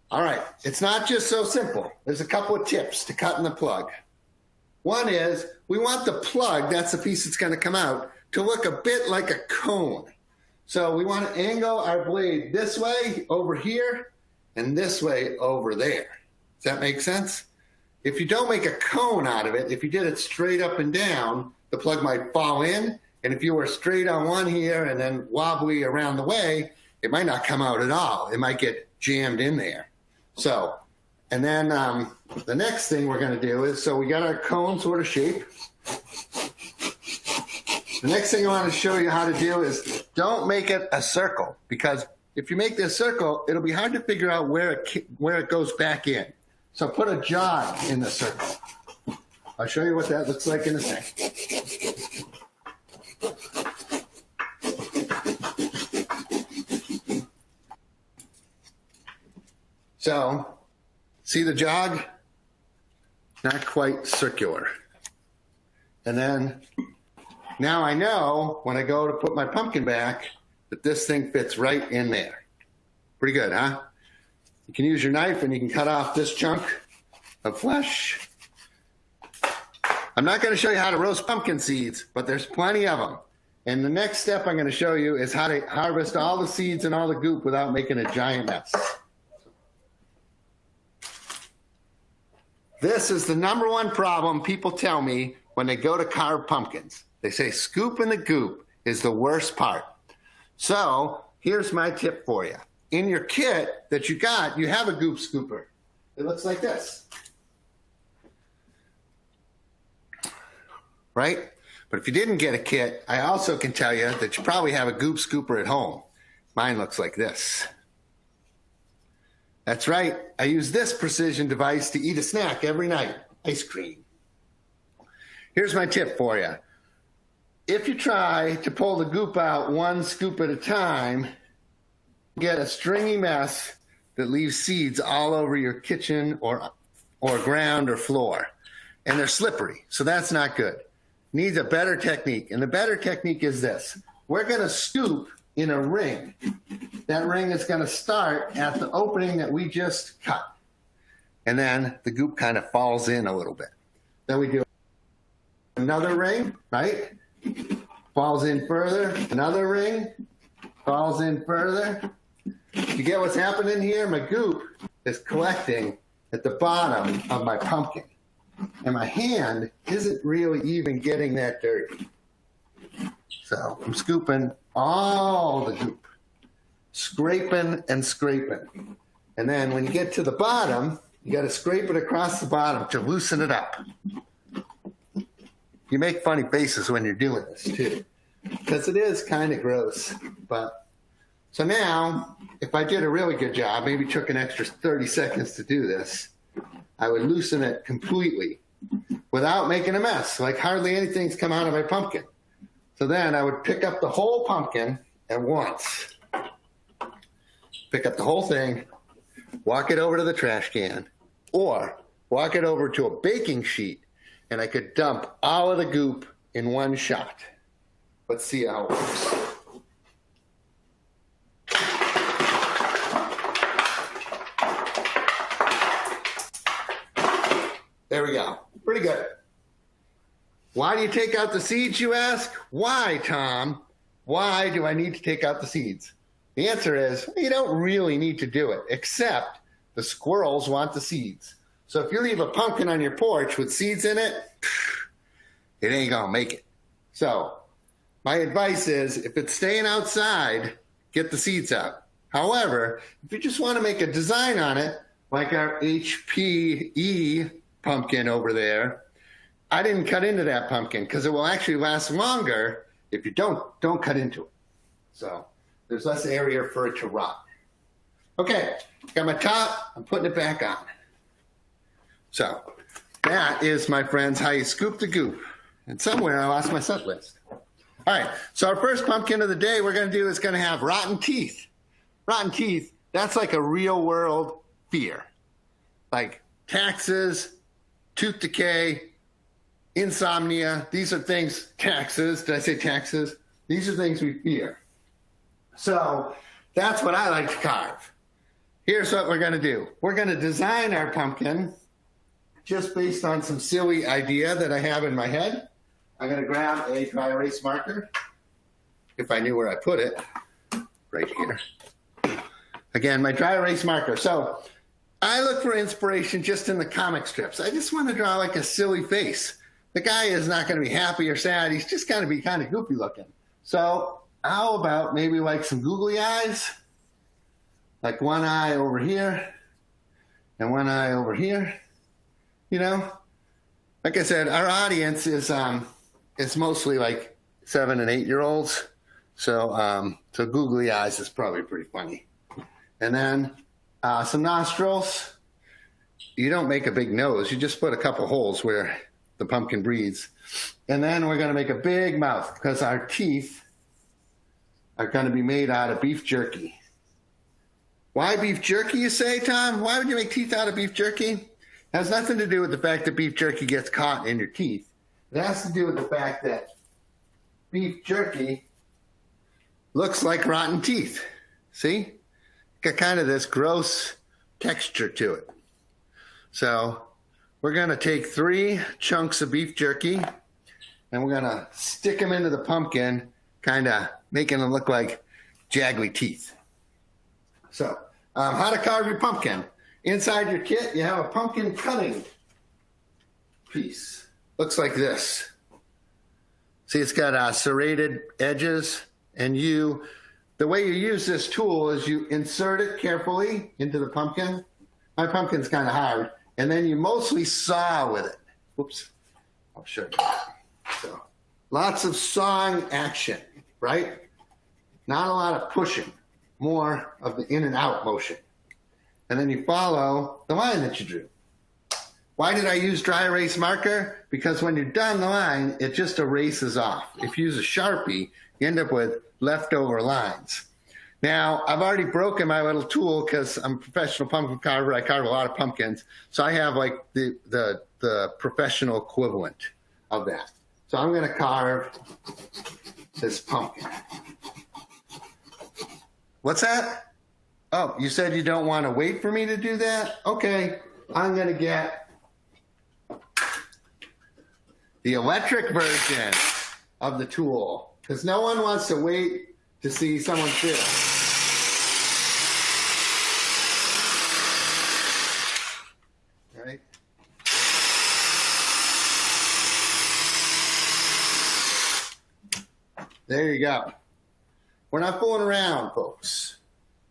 all right, it's not just so simple. There's a couple of tips to cutting the plug. One is we want the plug, that's the piece that's going to come out, to look a bit like a cone. So we want to angle our blade this way over here and this way over there. Does that make sense? If you don't make a cone out of it, if you did it straight up and down, the plug might fall in. And if you were straight on one here and then wobbly around the way, it might not come out at all. It might get jammed in there. So And then the next thing we're going to do is, so we got our cone sort of shape. The next thing I want to show you how to do is don't make it a circle, because if you make this circle, it'll be hard to figure out where it goes back in. So put a jog in the circle. I'll show you what that looks like in a second. So, see the jog? Not quite circular. And then, now I know when I go to put my pumpkin back that this thing fits right in there. Pretty good, huh? You can use your knife and you can cut off this chunk of flesh. I'm not going to show you how to roast pumpkin seeds, but there's plenty of them. And the next step I'm going to show you is how to harvest all the seeds and all the goop without making a giant mess. This is the #1 problem people tell me when they go to carve pumpkins. They say scooping the goop is the worst part. So here's my tip for you. In your kit that you got, you have a goop scooper. It looks like this. Right? But if you didn't get a kit, I also can tell you that you probably have a goop scooper at home. Mine looks like this. That's right. I use this precision device to eat a snack every night, ice cream. Here's my tip for you. If you try to pull the goop out one scoop at a time, you get a stringy mess that leaves seeds all over your kitchen or ground or floor. And they're slippery, so that's not good. Needs a better technique. And the better technique is this. We're going to scoop in a ring. That ring is going to start at the opening that we just cut. And then the goop kind of falls in a little bit. Then we do another ring, right? Falls in further. Another ring. Falls in further. You get what's happening here? My goop is collecting at the bottom of my pumpkin. And my hand isn't really even getting that dirty. So I'm scooping all the goop, scraping and scraping. And then when you get to the bottom, you got to scrape it across the bottom to loosen it up. You make funny faces when you're doing this too, because it is kind of gross. But so now, if I did a really good job, maybe took an extra 30 seconds to do this, I would loosen it completely without making a mess, like hardly anything's come out of my pumpkin. So then I would pick up the whole pumpkin at once. Pick up the whole thing, walk it over to the trash can, or walk it over to a baking sheet, and I could dump all of the goop in one shot. Let's see how it works. There we go. Pretty good. Why do you take out the seeds, you ask? Why, Tom? Why do I need to take out the seeds? The answer is, you don't really need to do it, except the squirrels want the seeds. So if you leave a pumpkin on your porch with seeds in it, it ain't gonna make it. So my advice is, if it's staying outside, get the seeds out. However, if you just want to make a design on it, like our HPE pumpkin over there, I didn't cut into that pumpkin because it will actually last longer if you don't cut into it. So there's less area for it to rot. Okay, got my top, I'm putting it back on. So that is, my friends, how you scoop the goop. And somewhere I lost my set list. All right, so our first pumpkin of the day we're going to do is going to have rotten teeth. Rotten teeth, that's like a real world fear. Like taxes, tooth decay, insomnia. These are things, taxes, did I say taxes? These are things we fear. So that's what I like to carve. Here's what we're going to do. We're going to design our pumpkin just based on some silly idea that I have in my head. I'm going to grab a dry erase marker, if I knew where I put it, right here. Again, my dry erase marker. So I look for inspiration just in the comic strips. I just want to draw like a silly face. The guy is not going to be happy or sad. He's just going to be kind of goofy looking. So how about maybe like some googly eyes? Like one eye over here and one eye over here. You know, like I said, our audience is it's mostly like 7 and 8 year olds. So so googly eyes is probably pretty funny. And then some nostrils. You don't make a big nose. You just put a couple holes where the pumpkin breathes. And then we're going to make a big mouth because our teeth are going to be made out of beef jerky. Why beef jerky, you say, Tom? Why would you make teeth out of beef jerky? It has nothing to do with the fact that beef jerky gets caught in your teeth. It has to do with the fact that beef jerky looks like rotten teeth. See? Got kind of this gross texture to it. So we're going to take 3 chunks of beef jerky and we're going to stick them into the pumpkin, kind of making them look like jaggly teeth. So how to carve your pumpkin. Inside your kit, you have a pumpkin cutting piece. Looks like this. See, it's got serrated edges, and the way you use this tool is you insert it carefully into the pumpkin. My pumpkin's kind of hard. And then you mostly saw with it. Whoops. I'll show you. So, lots of sawing action, right? Not a lot of pushing. More of the in and out motion. And then you follow the line that you drew. Why did I use dry erase marker? Because when you're done the line, it just erases off. If you use a Sharpie, you end up with leftover lines. Now, I've already broken my little tool because I'm a professional pumpkin carver. I carve a lot of pumpkins. So I have like the professional equivalent of that. So I'm going to carve this pumpkin. What's that? Oh, you said you don't want to wait for me to do that? Okay, I'm going to get the electric version of the tool because no one wants to wait to see someone fit. Right? There you go. We're not fooling around, folks.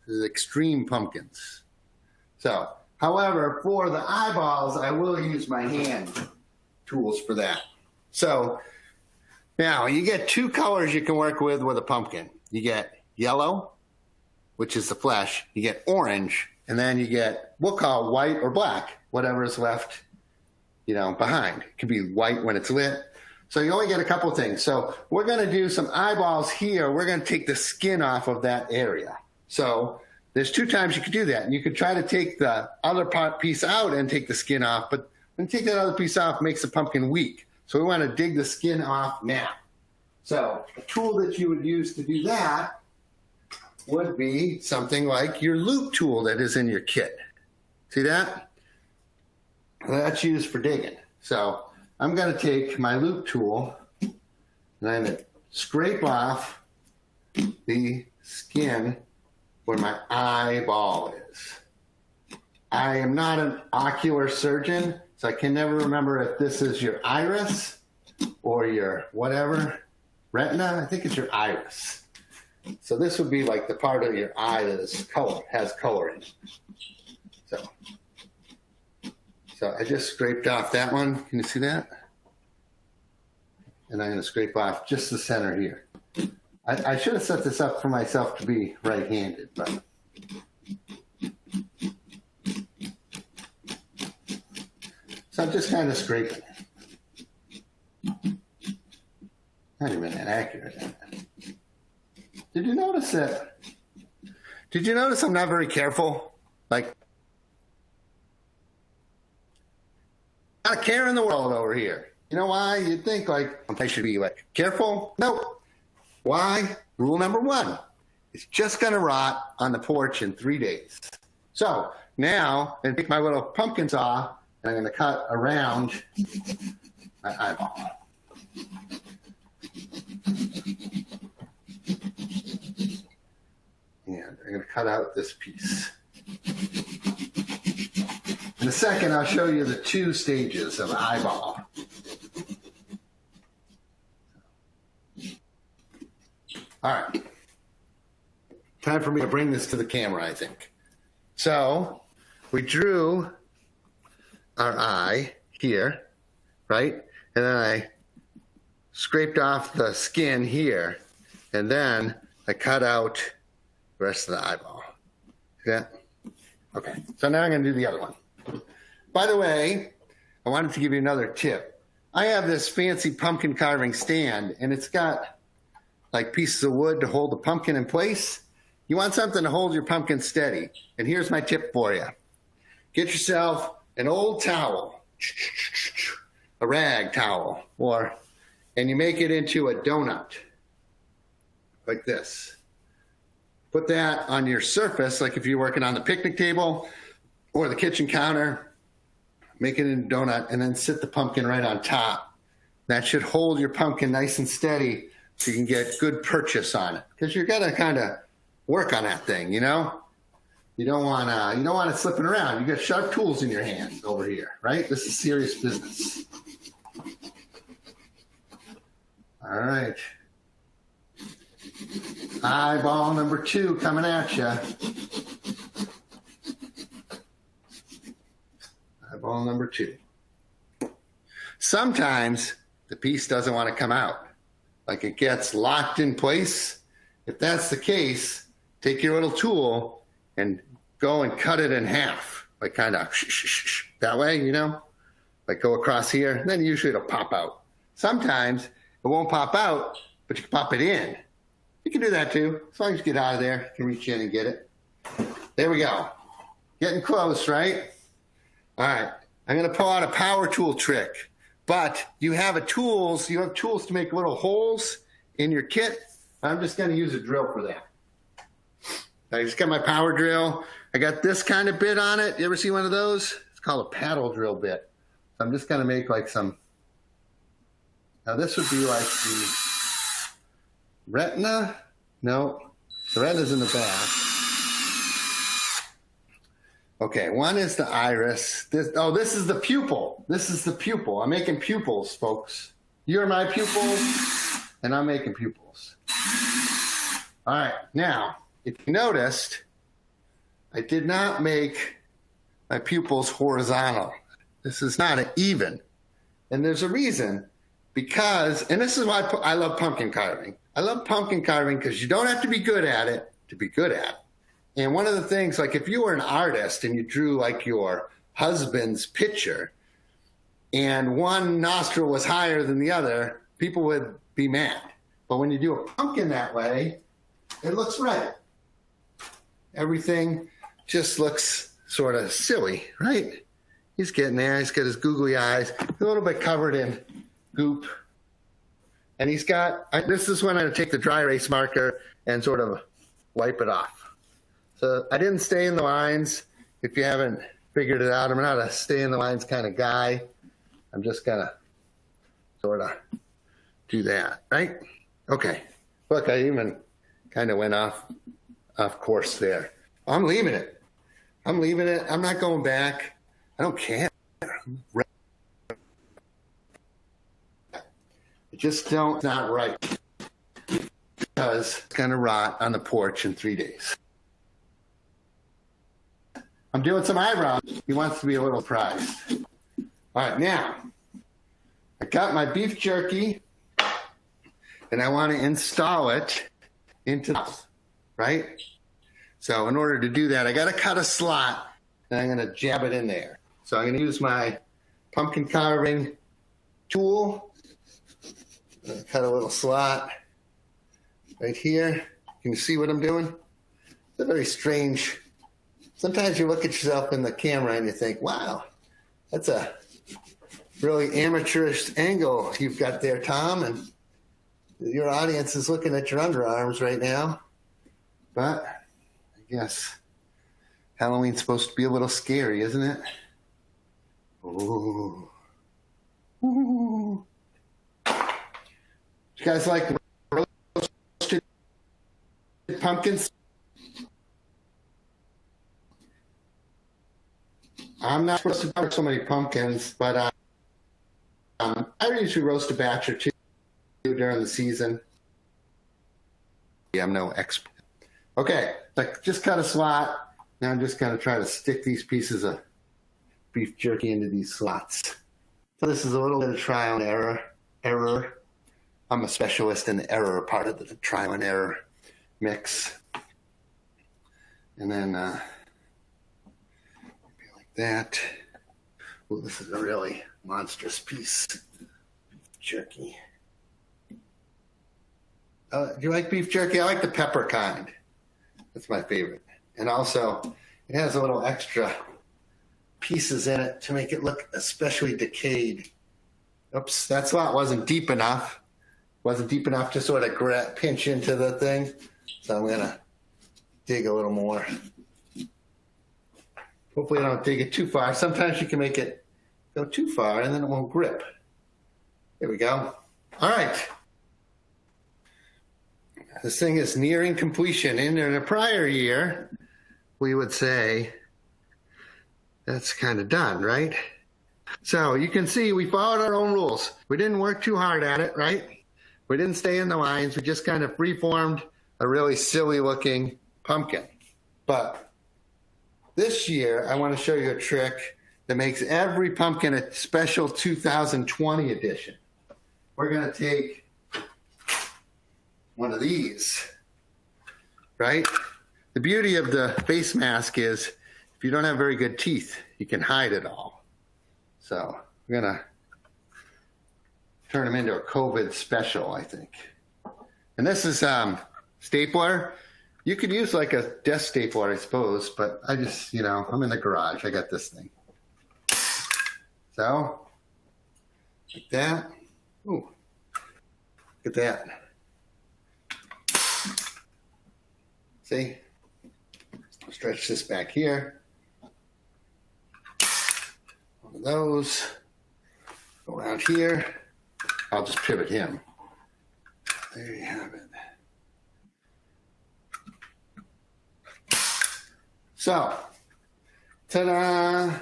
This is extreme pumpkins. So, however, for the eyeballs, I will use my hand tools for that. So, now you get 2 colors you can work with a pumpkin. You get yellow, which is the flesh. You get orange, and then you get, we'll call white or black, whatever is left, behind. It could be white when it's lit. So you only get a couple things. So we're going to do some eyeballs here. We're going to take the skin off of that area. So there's 2 times you could do that. And you could try to take the other piece out and take the skin off. But when you take that other piece off, it makes the pumpkin weak. So we want to dig the skin off now. So a tool that you would use to do that would be something like your loop tool that is in your kit. See that? That's used for digging. So I'm going to take my loop tool and I'm going to scrape off the skin where my eyeball is. I am not an ocular surgeon, so I can never remember if this is your iris or your whatever, retina. I think it's your iris. So this would be like the part of your eye that is has color in it. So I just scraped off that one. Can you see that? And I'm going to scrape off just the center here. I should have set this up for myself to be right-handed, but so I'm just kind of scraping. Not even that accurate. Did you notice that? Did you notice I'm not very careful? Like, not a care in the world over here. You know why? You'd think like I should be like careful. Nope. Why? Rule number 1. It's just going to rot on the porch in 3 days. So now I'm going to take my little pumpkin saw and I'm going to cut around my eyeball. And I'm going to cut out this piece. In a second, I'll show you the 2 stages of eyeball. All right. Time for me to bring this to the camera, I think. So we drew our eye here, right? And then I scraped off the skin here, and then I cut out the rest of the eyeball. See that? Okay, so now I'm going to do the other one. By the way, I wanted to give you another tip. I have this fancy pumpkin carving stand, and it's got like pieces of wood to hold the pumpkin in place. You want something to hold your pumpkin steady, and here's my tip for you. Get yourself an old towel, a rag towel, and you make it into a donut, like this. Put that on your surface, like if you're working on the picnic table or the kitchen counter, make it into a donut, and then sit the pumpkin right on top. That should hold your pumpkin nice and steady so you can get good purchase on it. Because you're gonna kind of work on that thing, you know? You don't want it slipping around. You got sharp tools in your hands over here, right? This is serious business. All right. Eyeball number 2 coming at you. Eyeball number 2. Sometimes the piece doesn't want to come out. Like it gets locked in place. If that's the case, take your little tool and go and cut it in half. Like kind of that way, you know? Like go across here, and then usually it'll pop out. Sometimes it won't pop out, but you can pop it in. You can do that too. As long as you get out of there, you can reach in and get it. There we go. Getting close, right? All right. I'm going to pull out a power tool trick. But you have tools to make little holes in your kit. I'm just going to use a drill for that. I just got my power drill. I got this kind of bit on it. You ever see one of those? It's called a paddle drill bit. So I'm just going to make like some. Now this would be like the retina. No, the retina's in the back. Okay, one is the iris. This is the pupil. This is the pupil. I'm making pupils, folks. You're my pupils, and I'm making pupils. All right, now, if you noticed, I did not make my pupils horizontal. This is not even. And there's a reason, because, and this is why I love pumpkin carving. I love pumpkin carving because you don't have to be good at it to be good at it. And one of the things, like if you were an artist and you drew like your husband's picture and one nostril was higher than the other, people would be mad. But when you do a pumpkin that way, it looks right. Everything just looks sort of silly, right? He's getting there. He's got his googly eyes, a little bit covered in goop. And he's got, this is when I take the dry erase marker and sort of wipe it off. So I didn't stay in the lines. If you haven't figured it out, I'm not a stay in the lines kind of guy. I'm just going to sort of do that, right? Okay. Look, I even kind of went off course there. I'm leaving it. I'm leaving it. I'm not going back. I don't care. It's not right. Because it's going to rot on the porch in 3 days. I'm doing some eyebrows. He wants to be a little surprised. All right, now, I got my beef jerky, and I want to install it into the mouth, right? So in order to do that, I got to cut a slot, and I'm going to jab it in there. So I'm going to use my pumpkin carving tool. I'm going to cut a little slot right here. Can you see what I'm doing? It's a very strange. Sometimes you look at yourself in the camera and you think, wow, that's a really amateurish angle you've got there, Tom. And your audience is looking at your underarms right now. But I guess Halloween's supposed to be a little scary, isn't it? Ooh. Ooh. You guys like roasted pumpkins? I'm not supposed to cover so many pumpkins, but I usually roast a batch or two during the season. Yeah, I'm no expert. Okay, like just cut a slot. Now I'm just going to try to stick these pieces of beef jerky into these slots. So this is a little bit of trial and error. I'm a specialist in the error part of the trial and error mix. And then like that. Oh, this is a really monstrous piece of jerky. Do you like beef jerky? I like the pepper kind. That's my favorite. And also, it has a little extra pieces in it to make it look especially decayed. Oops, that slot wasn't deep enough. Wasn't deep enough to sort of pinch into the thing. So I'm going to dig a little more. Hopefully I don't dig it too far. Sometimes you can make it go too far and then it won't grip. There we go. All right. This thing is nearing completion. In a prior year, we would say that's kind of done, right? So you can see we followed our own rules. We didn't work too hard at it, right? We didn't stay in the lines. We just kind of free-formed a really silly-looking pumpkin. But this year, I want to show you a trick that makes every pumpkin a special 2020 edition. We're going to take one of these, right? The beauty of the face mask is if you don't have very good teeth, you can hide it all. So we're going to turn them into a COVID special, I think. And this is stapler. You could use like a desk stapler, I suppose, but I just, I'm in the garage. I got this thing. So, like that. Ooh, look at that. See? I'll stretch this back here. One of those. Go around here. I'll just pivot him. There you have it. So, ta-da!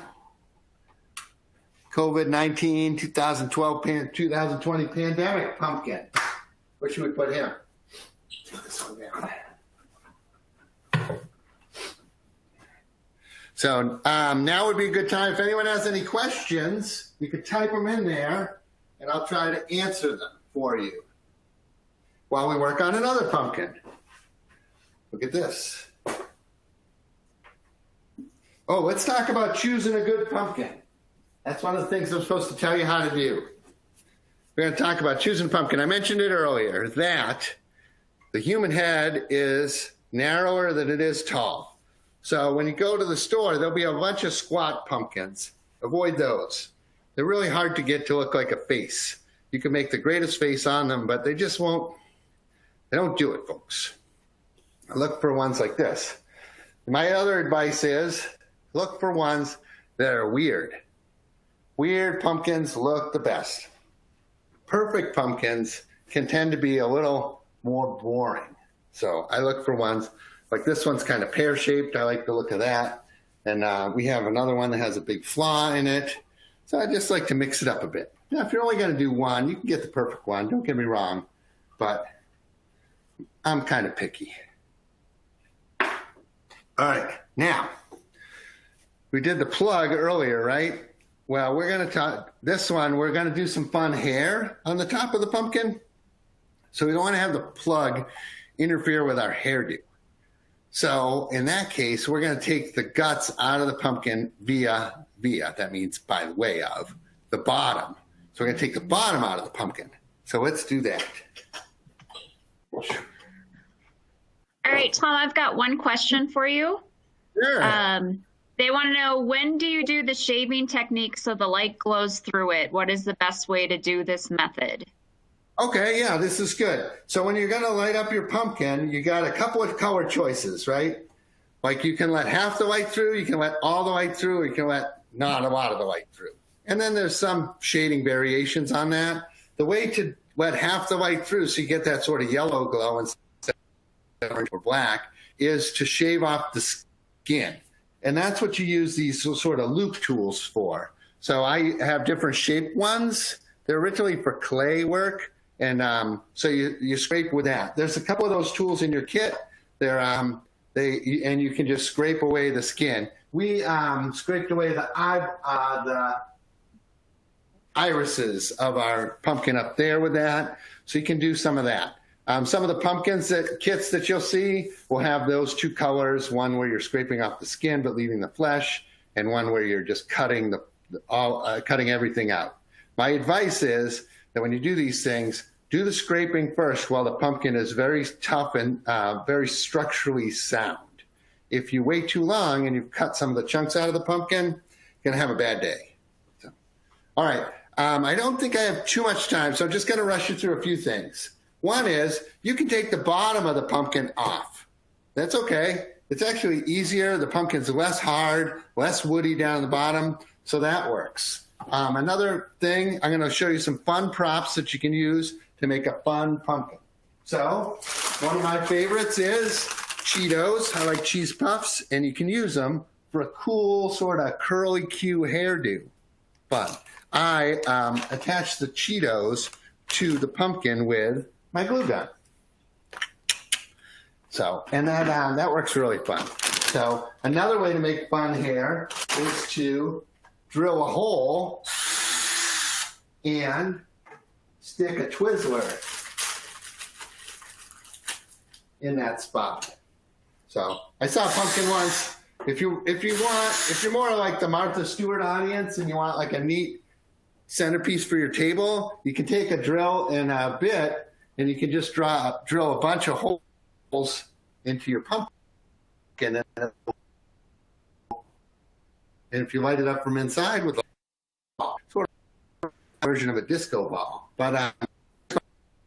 COVID-19 2020 pandemic pumpkin. Where should we put him? Take this one down. So now would be a good time. If anyone has any questions, you could type them in there, and I'll try to answer them for you while we work on another pumpkin. Look at this. Oh, let's talk about choosing a good pumpkin. That's one of the things I'm supposed to tell you how to do. We're going to talk about choosing a pumpkin. I mentioned it earlier that the human head is narrower than it is tall. So when you go to the store, there'll be a bunch of squat pumpkins. Avoid those. They're really hard to get to look like a face. You can make the greatest face on them, but they just won't, they don't do it, folks. I look for ones like this. My other advice is look for ones that are weird. Weird pumpkins look the best. Perfect pumpkins can tend to be a little more boring. So I look for ones like this one's kind of pear-shaped. I like the look of that. And we have another one that has a big flaw in it. So I just like to mix it up a bit. Now, if you're only going to do one, you can get the perfect one. Don't get me wrong. But I'm kind of picky. All right. Now, we did the plug earlier, right? Well, we're going to talk this one. We're going to do some fun hair on the top of the pumpkin. So we don't want to have the plug interfere with our hairdo. So in that case, we're going to take the guts out of the pumpkin via, that means by the way of, the bottom. So we're going to take the bottom out of the pumpkin. So let's do that. All right, Tom, I've got one question for you. Sure. They want to know, when do you do the shaving technique so the light glows through it? What is the best way to do this method? Okay, yeah, this is good. So when you're going to light up your pumpkin, you got a couple of color choices, right? Like you can let half the light through, you can let all the light through, or you can let not a lot of the light through. And then there's some shading variations on that. The way to let half the light through so you get that sort of yellow glow instead of orange or black is to shave off the skin. And that's what you use these sort of loop tools for. So I have different shaped ones. They're originally for clay work. And so you scrape with that. There's a couple of those tools in your kit. And you can just scrape away the skin. we scraped away the irises of our pumpkin up there with that. So you can do some of that. Some of the pumpkins kits that you'll see will have those two colors, one where you're scraping off the skin but leaving the flesh, and one where you're just cutting cutting everything out. My advice is that when you do these things, do the scraping first while the pumpkin is very tough and very structurally sound. If you wait too long and you've cut some of the chunks out of the pumpkin, you're going to have a bad day. So, all right. I don't think I have too much time, so I'm just going to rush you through a few things. One is you can take the bottom of the pumpkin off. That's okay. It's actually easier. The pumpkin's less hard, less woody down the bottom, so that works. Another thing, I'm going to show you some fun props that you can use to make a fun pumpkin. So one of my favorites is Cheetos. I like cheese puffs, and you can use them for a cool sort of curly Q hairdo. Fun. I attach the Cheetos to the pumpkin with my glue gun. So, and that works really fun. So another way to make fun hair is to drill a hole and stick a Twizzler in that spot. So I saw a pumpkin once. If you're more like the Martha Stewart audience and you want like a neat centerpiece for your table, you can take a drill and a bit and you can just drill a bunch of holes into your pumpkin. And if you light it up from inside with a sort of version of a disco ball. But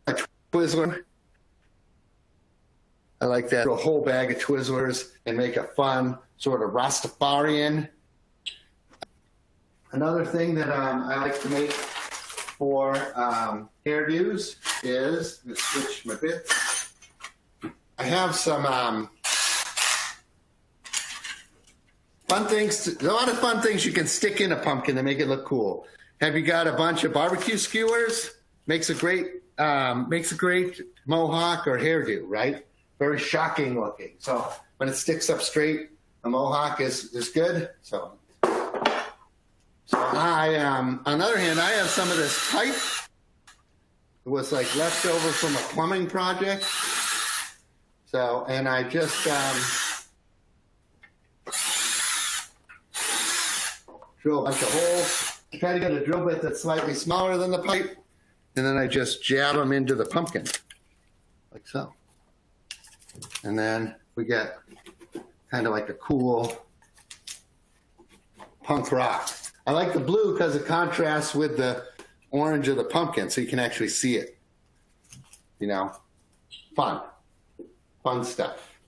a Twizzler, I like that. A whole bag of Twizzlers and make a fun sort of Rastafarian. Another thing that I like to make for hairdos is, let's switch my bits. I have some fun things, a lot of fun things you can stick in a pumpkin to make it look cool. Have you got a bunch of barbecue skewers? Makes a great mohawk or hairdo, right? Very shocking looking. So when it sticks up straight, a mohawk is good. So I, on the other hand, I have some of this pipe. It was like leftover from a plumbing project. So, and I just drill a bunch of holes. I try to get a drill bit that's slightly smaller than the pipe, and then I just jab them into the pumpkin, like so. And then we get kind of like a cool punk rock. I like the blue because it contrasts with the orange of the pumpkin, so you can actually see it. You know, fun stuff.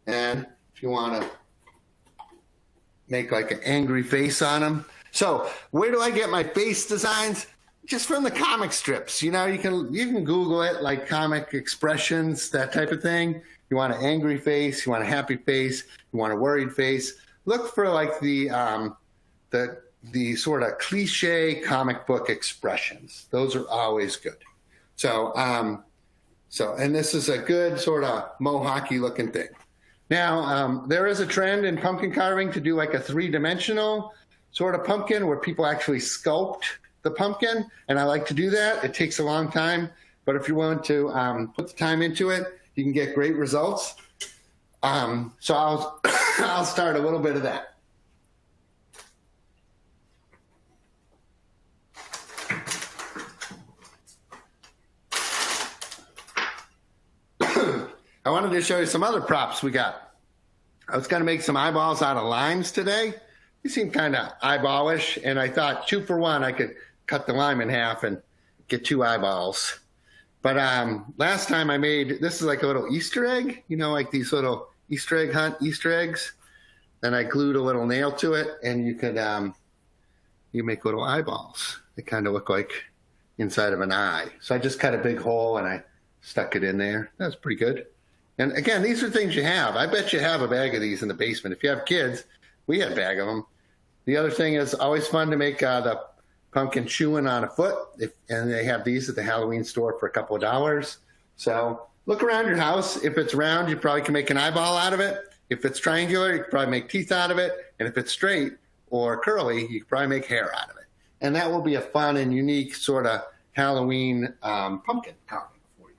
And if you want to make like an angry face on them. So where do I get my face designs? Just from the comic strips. You know, you can Google it, like comic expressions, that type of thing. You want an angry face, you want a happy face, you want a worried face. Look for like the sort of cliche comic book expressions. Those are always good. So and this is a good sort of mohawky looking thing. Now, there is a trend in pumpkin carving to do like a three-dimensional sort of pumpkin where people actually sculpt the pumpkin, and I like to do that. It takes a long time, but if you're willing to put the time into it, you can get great results. So I'll start a little bit of that. I wanted to show you some other props we got. I was going to make some eyeballs out of limes today. They seem kind of eyeballish, and I thought 2 for 1, I could cut the lime in half and get 2 eyeballs. But last time I made, this is like a little Easter egg, you know, like these little Easter egg hunt Easter eggs. And I glued a little nail to it, and you could you make little eyeballs. They kind of look like inside of an eye. So I just cut a big hole and I stuck it in there. That's pretty good. And again, these are things you have. I bet you have a bag of these in the basement. If you have kids, we had a bag of them. The other thing is always fun to make the pumpkin chewing on a foot. And they have these at the Halloween store for a couple of dollars. So look around your house. If it's round, you probably can make an eyeball out of it. If it's triangular, you can probably make teeth out of it. And if it's straight or curly, you can probably make hair out of it. And that will be a fun and unique sort of Halloween pumpkin carving for you.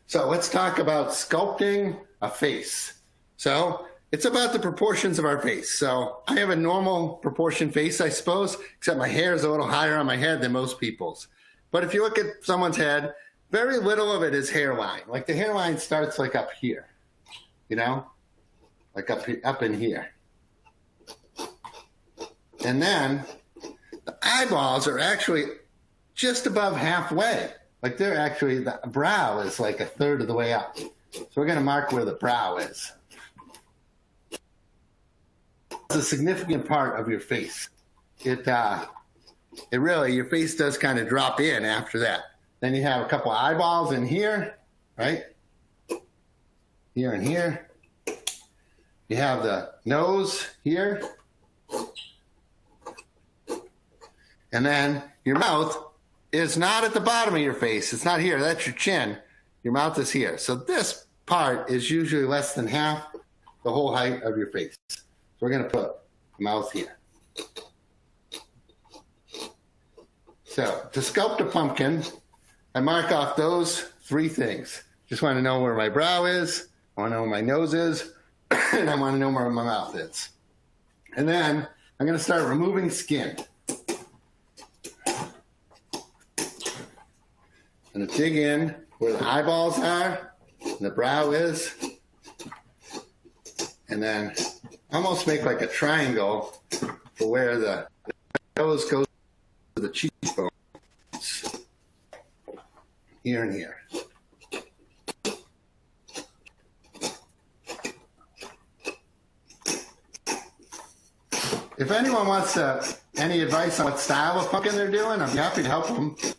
So let's talk about sculpting a face. So it's about the proportions of our face. So I have a normal proportion face, I suppose, except my hair is a little higher on my head than most people's. But if you look at someone's head, very little of it is hairline. Like the hairline starts like up here, you know, like up in here. And then the eyeballs are actually just above halfway. Like they're actually, the brow is like a third of the way up. So we're going to mark where the brow is. It's a significant part of your face. It really, your face does kind of drop in after that. Then you have a couple of eyeballs in here, right? Here and here. You have the nose here. And then your mouth is not at the bottom of your face. It's not here. That's your chin. Your mouth is here. So this part is usually less than half the whole height of your face. So we're going to put the mouth here. So to sculpt a pumpkin, I mark off those three things. Just want to know where my brow is, I want to know where my nose is, and I want to know where my mouth is. And then I'm going to start removing skin. I'm going to dig in where the eyeballs are and the brow is, and then almost make like a triangle for where the nose goes to the cheekbones. Here and here. If anyone wants any advice on what style of pumpkin they're doing, I'm happy to help them. If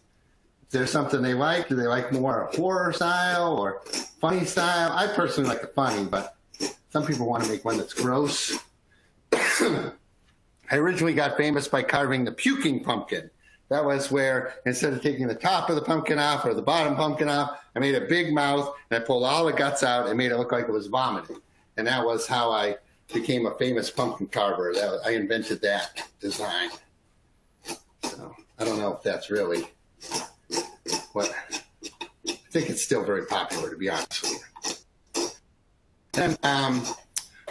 there's something they like, do they like more a horror style or funny style? I personally like the funny, but some people want to make one that's gross. I originally got famous by carving the puking pumpkin. That was where, instead of taking the top of the pumpkin off or the bottom pumpkin off, I made a big mouth and I pulled all the guts out and made it look like it was vomiting. And that was how I became a famous pumpkin carver. I invented that design. So I don't know if that's really what, I think it's still very popular, to be honest with you. And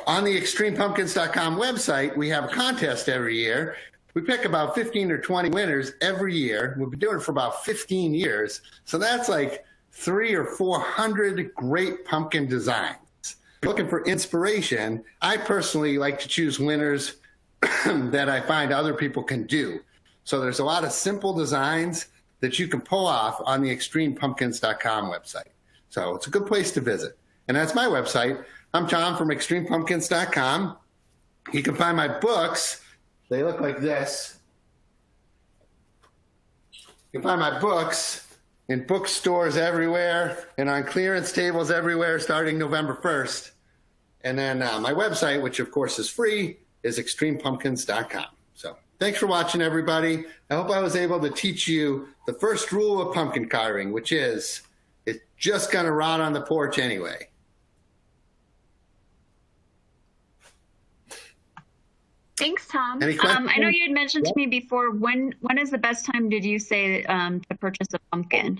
on the extremepumpkins.com website, we have a contest every year. We pick about 15 or 20 winners every year. We've been doing it for about 15 years. So that's like 300 or 400 great pumpkin designs. If you're looking for inspiration, I personally like to choose winners that I find other people can do. So there's a lot of simple designs that you can pull off on the extremepumpkins.com website. So it's a good place to visit. And that's my website. I'm Tom from extremepumpkins.com. You can find my books. They look like this. You can find my books in bookstores everywhere and on clearance tables everywhere starting November 1st. And then my website, which of course is free, is extremepumpkins.com. So thanks for watching, everybody. I hope I was able to teach you the first rule of pumpkin carving, which is it's just going to rot on the porch anyway. Thanks, Tom. Any questions? I know you had mentioned to me before, when is the best time, did you say, to purchase a pumpkin?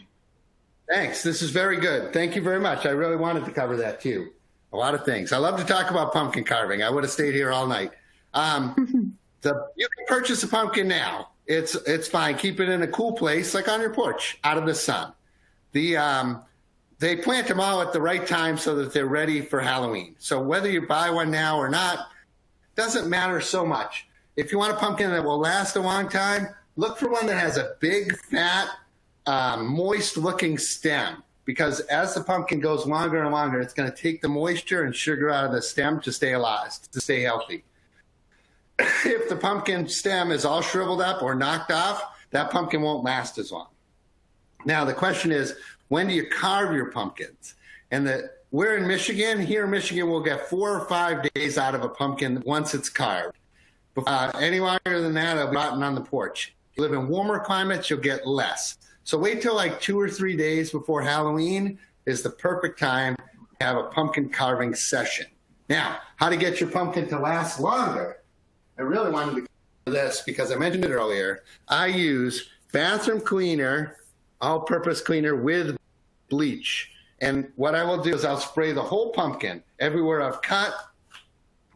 Thanks. This is very good. Thank you very much. I really wanted to cover that too. A lot of things. I love to talk about pumpkin carving. I would have stayed here all night. You can purchase a pumpkin now. It's fine. Keep it in a cool place, like on your porch, out of the sun. They plant them all at the right time so that they're ready for Halloween. So whether you buy one now or not, doesn't matter so much. If you want a pumpkin that will last a long time, look for one that has a big, fat, moist-looking stem. Because as the pumpkin goes longer and longer, it's going to take the moisture and sugar out of the stem to stay alive, to stay healthy. If the pumpkin stem is all shriveled up or knocked off, that pumpkin won't last as long. Now, the question is, when do you carve your pumpkins? And we're in Michigan. Here in Michigan, we'll get 4 or 5 days out of a pumpkin once it's carved. Any longer than that, it'll be rotting on the porch. If you live in warmer climates, you'll get less. So wait till like 2 or 3 days before Halloween is the perfect time have a pumpkin carving session. Now, how to get your pumpkin to last longer? I really wanted to do this because I mentioned it earlier. I use bathroom cleaner, all-purpose cleaner with bleach. And what I will do is I'll spray the whole pumpkin everywhere I've cut,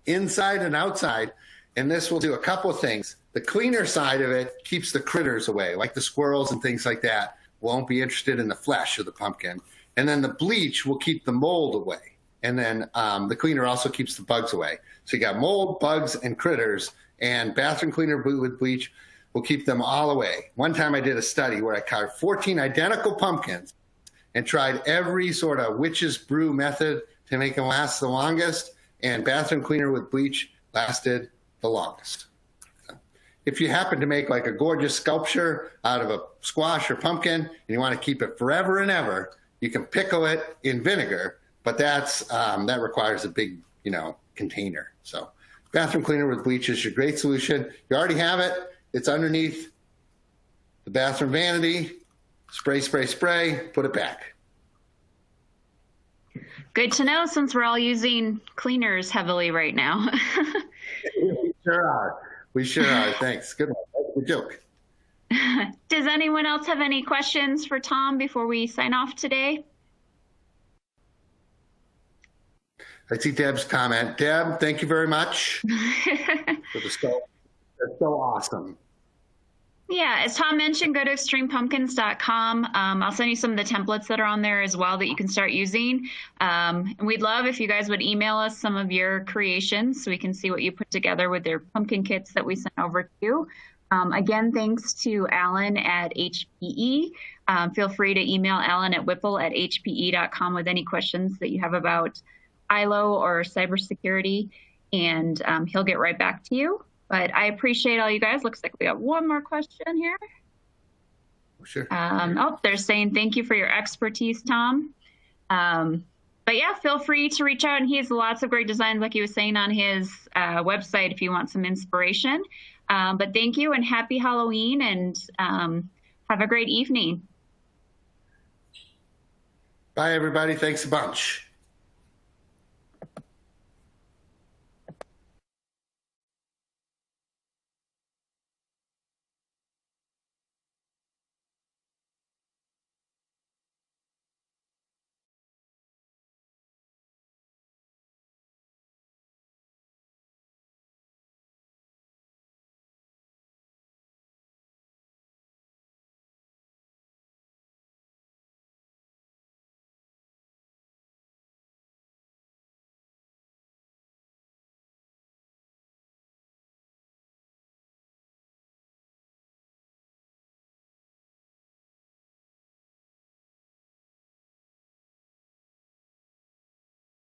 inside and outside. And this will do a couple of things. The cleaner side of it keeps the critters away, like the squirrels and things like that won't be interested in the flesh of the pumpkin. And then the bleach will keep the mold away. And then the cleaner also keeps the bugs away. So you got mold, bugs, and critters, and bathroom cleaner with bleach will keep them all away. One time I did a study where I carved 14 identical pumpkins and tried every sort of witch's brew method to make them last the longest, and bathroom cleaner with bleach lasted the longest. If you happen to make like a gorgeous sculpture out of a squash or pumpkin and you want to keep it forever and ever, you can pickle it in vinegar, but that requires a big, container. So bathroom cleaner with bleach is your great solution. You already have it. It's underneath the bathroom vanity. Spray, spray, spray, put it back. Good to know, since we're all using cleaners heavily right now. We sure are. We sure are. Thanks. Good one. Good joke. Does anyone else have any questions for Tom before we sign off today? I see Deb's comment. Deb, thank you very much for the scope. That's so awesome. Yeah, as Tom mentioned, go to extremepumpkins.com. I'll send you some of the templates that are on there as well that you can start using. And we'd love if you guys would email us some of your creations so we can see what you put together with your pumpkin kits that we sent over to you. Again, thanks to Alan at HPE. Feel free to email Alan at whipple@hpe.com with any questions that you have about ILO or cybersecurity, and he'll get right back to you. But I appreciate all you guys. Looks like we got one more question here. Sure. They're saying thank you for your expertise, Tom. But yeah, feel free to reach out, and he has lots of great designs, like he was saying, on his website if you want some inspiration. But thank you, and happy Halloween, and have a great evening. Bye, everybody. Thanks a bunch.